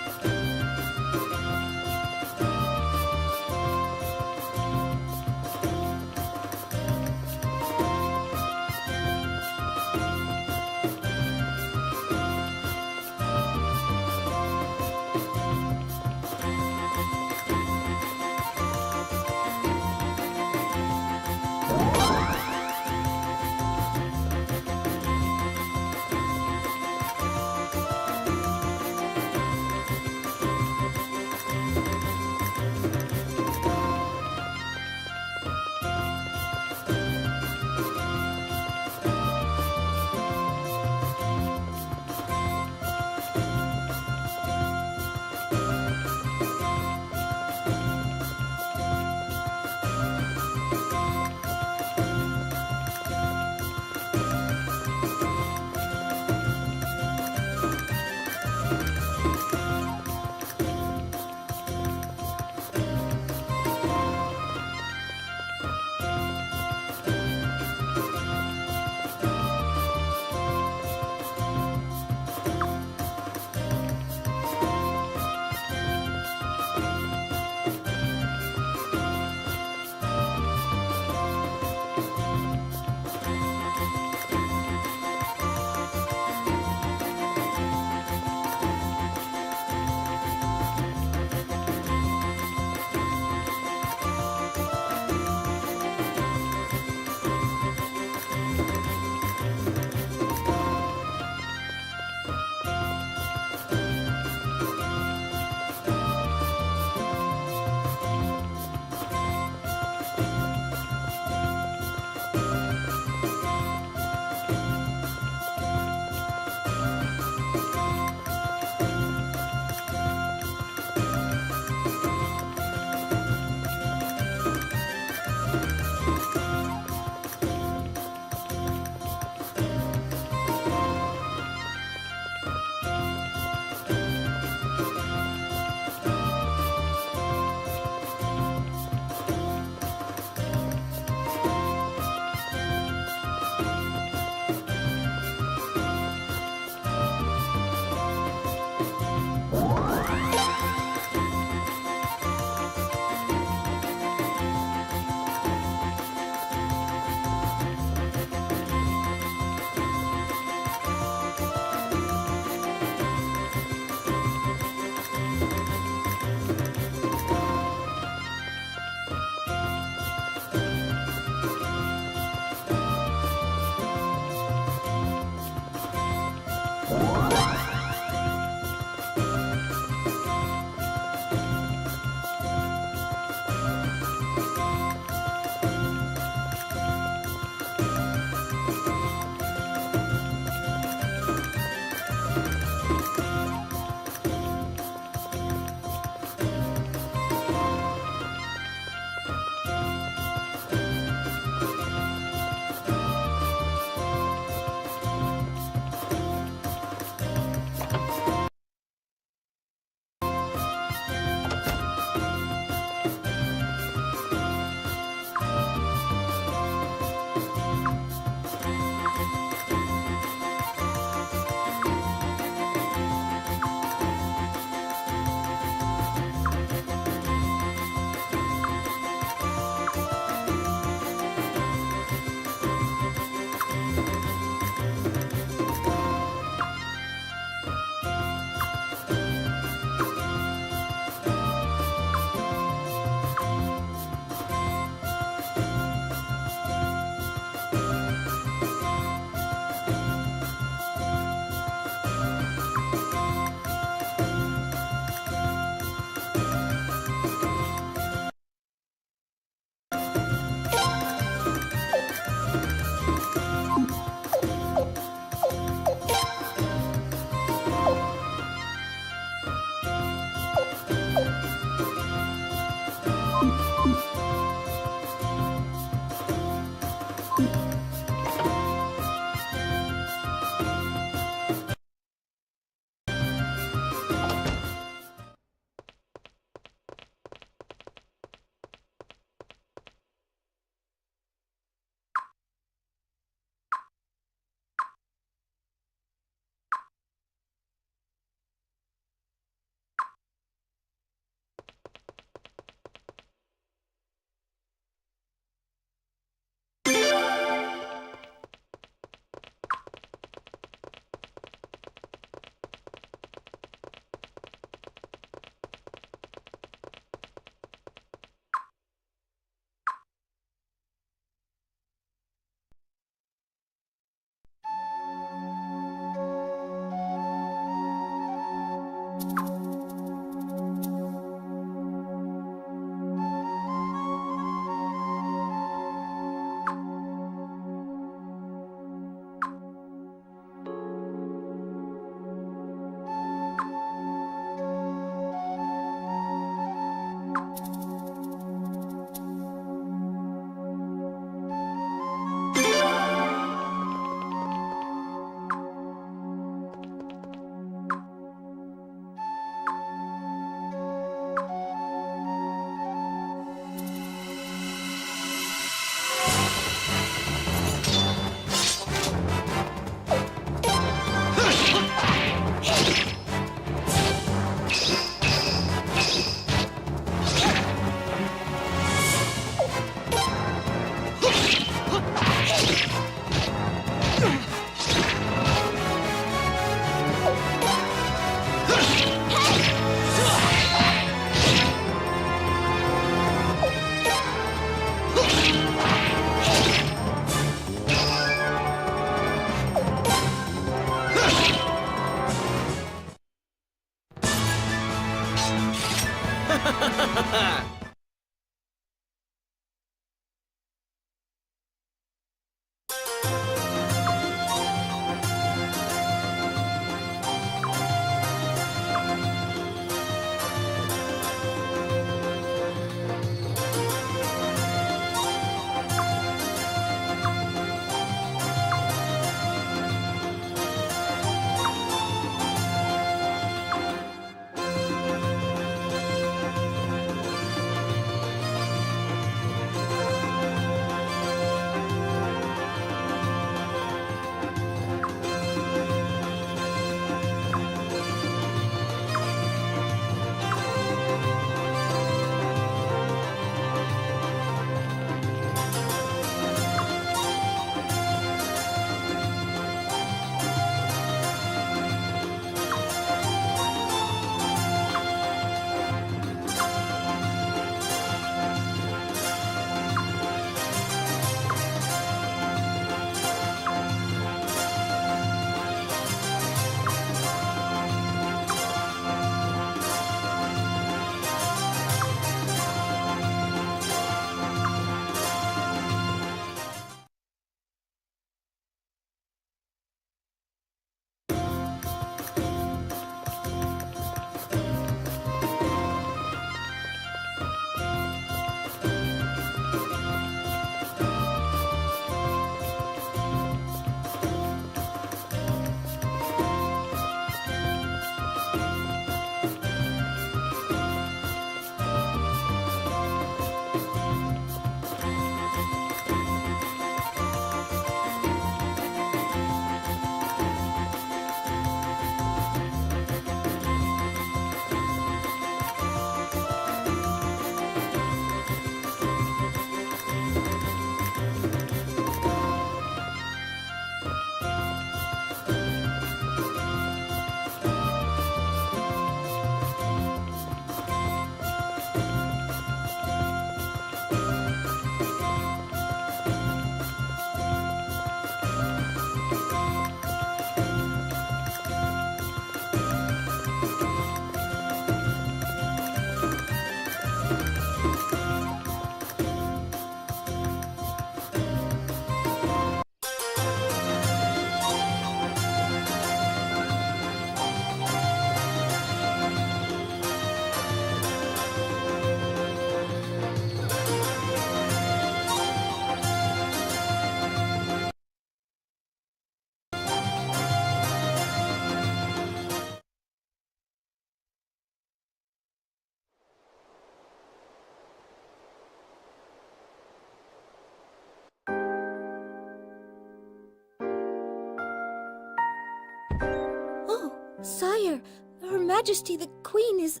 Sire, Her Majesty the Queen is...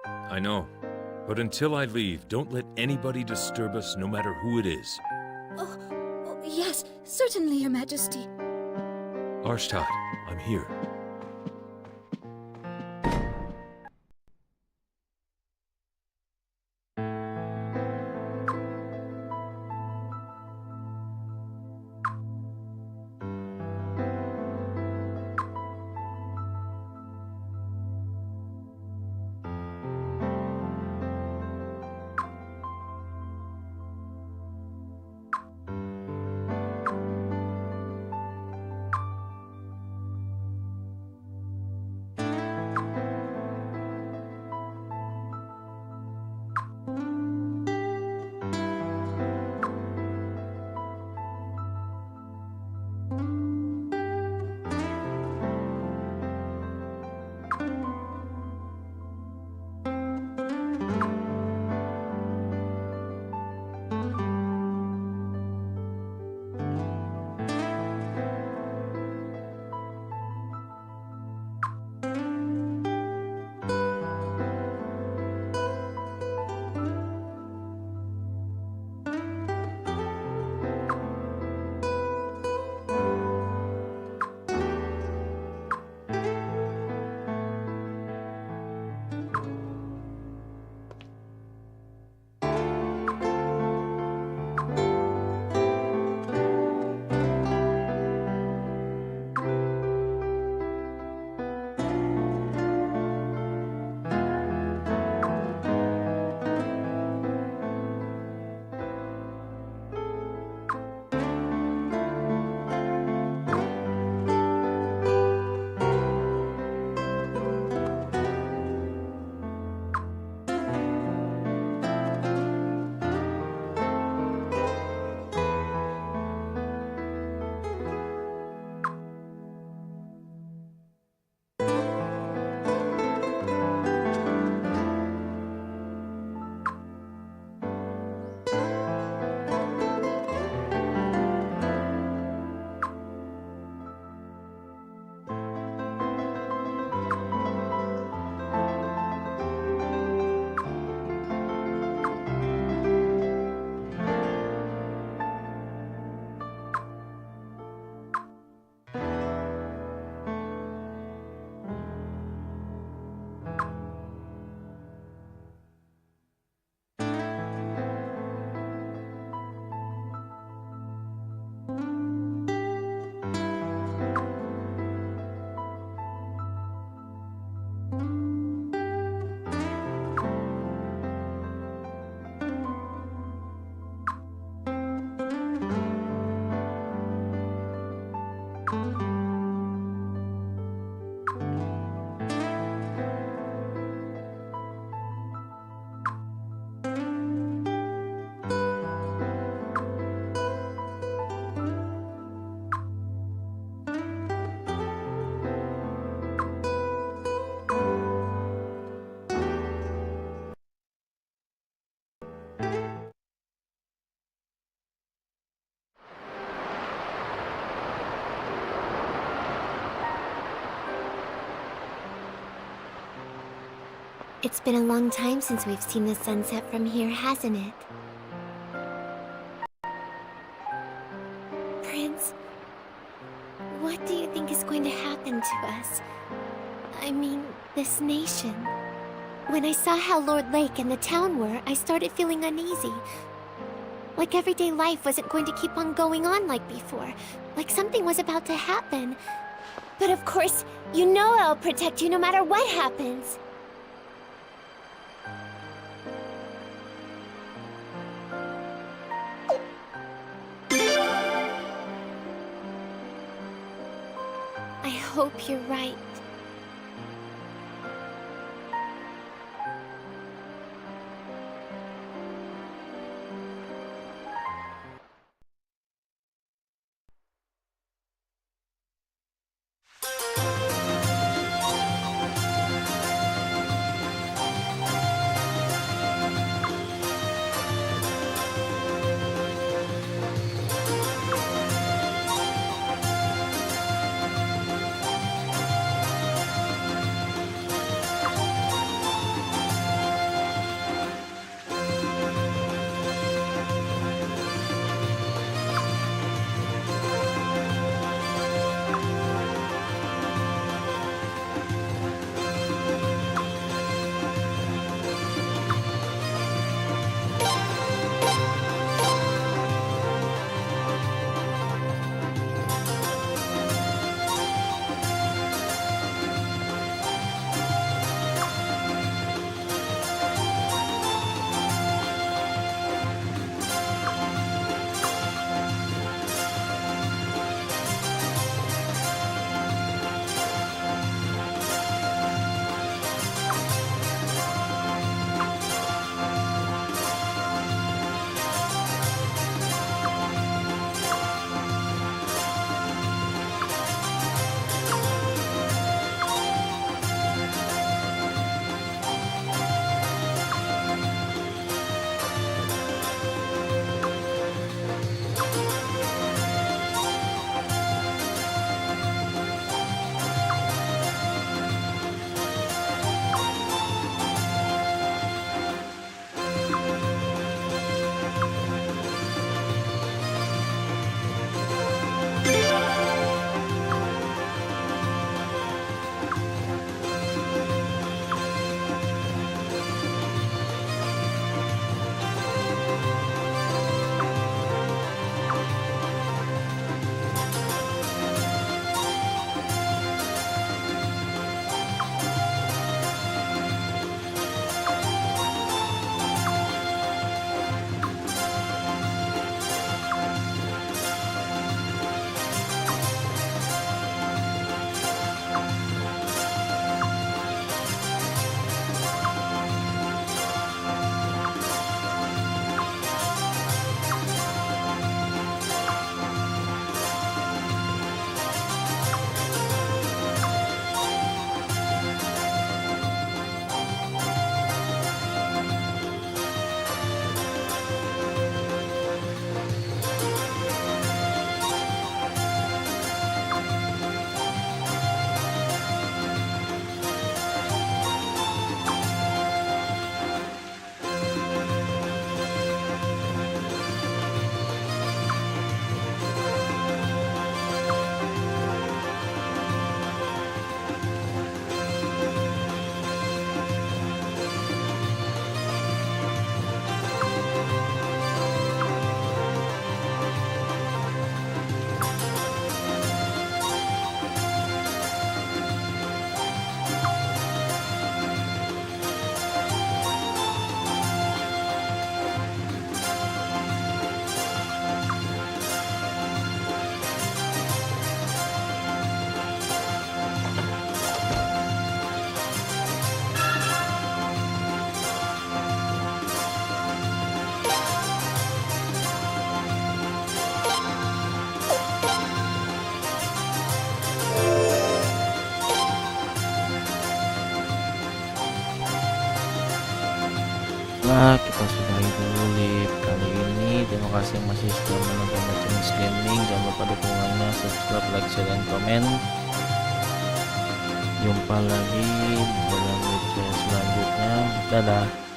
I know. But until I leave, don't let anybody disturb us, no matter who it is. Oh, yes, certainly, Your Majesty. Arshtat, I'm here. It's been a long time since we've seen the sunset from here, hasn't it? Prince, what do you think is going to happen to us? I mean, this nation. When I saw how Lord Lake and the town were, I started feeling uneasy. Like everyday life wasn't going to keep on going on like before. Like something was about to happen. But of course, you know I'll protect you no matter what happens. I hope you're right. Baiklah, kita sudahi dulu live kali ini. Terima kasih yang masih sudah menonton Chinese Gaming. Jangan lupa dukungannya, subscribe, like, share, dan komen. Jumpa lagi dalam video selanjutnya. Dadah.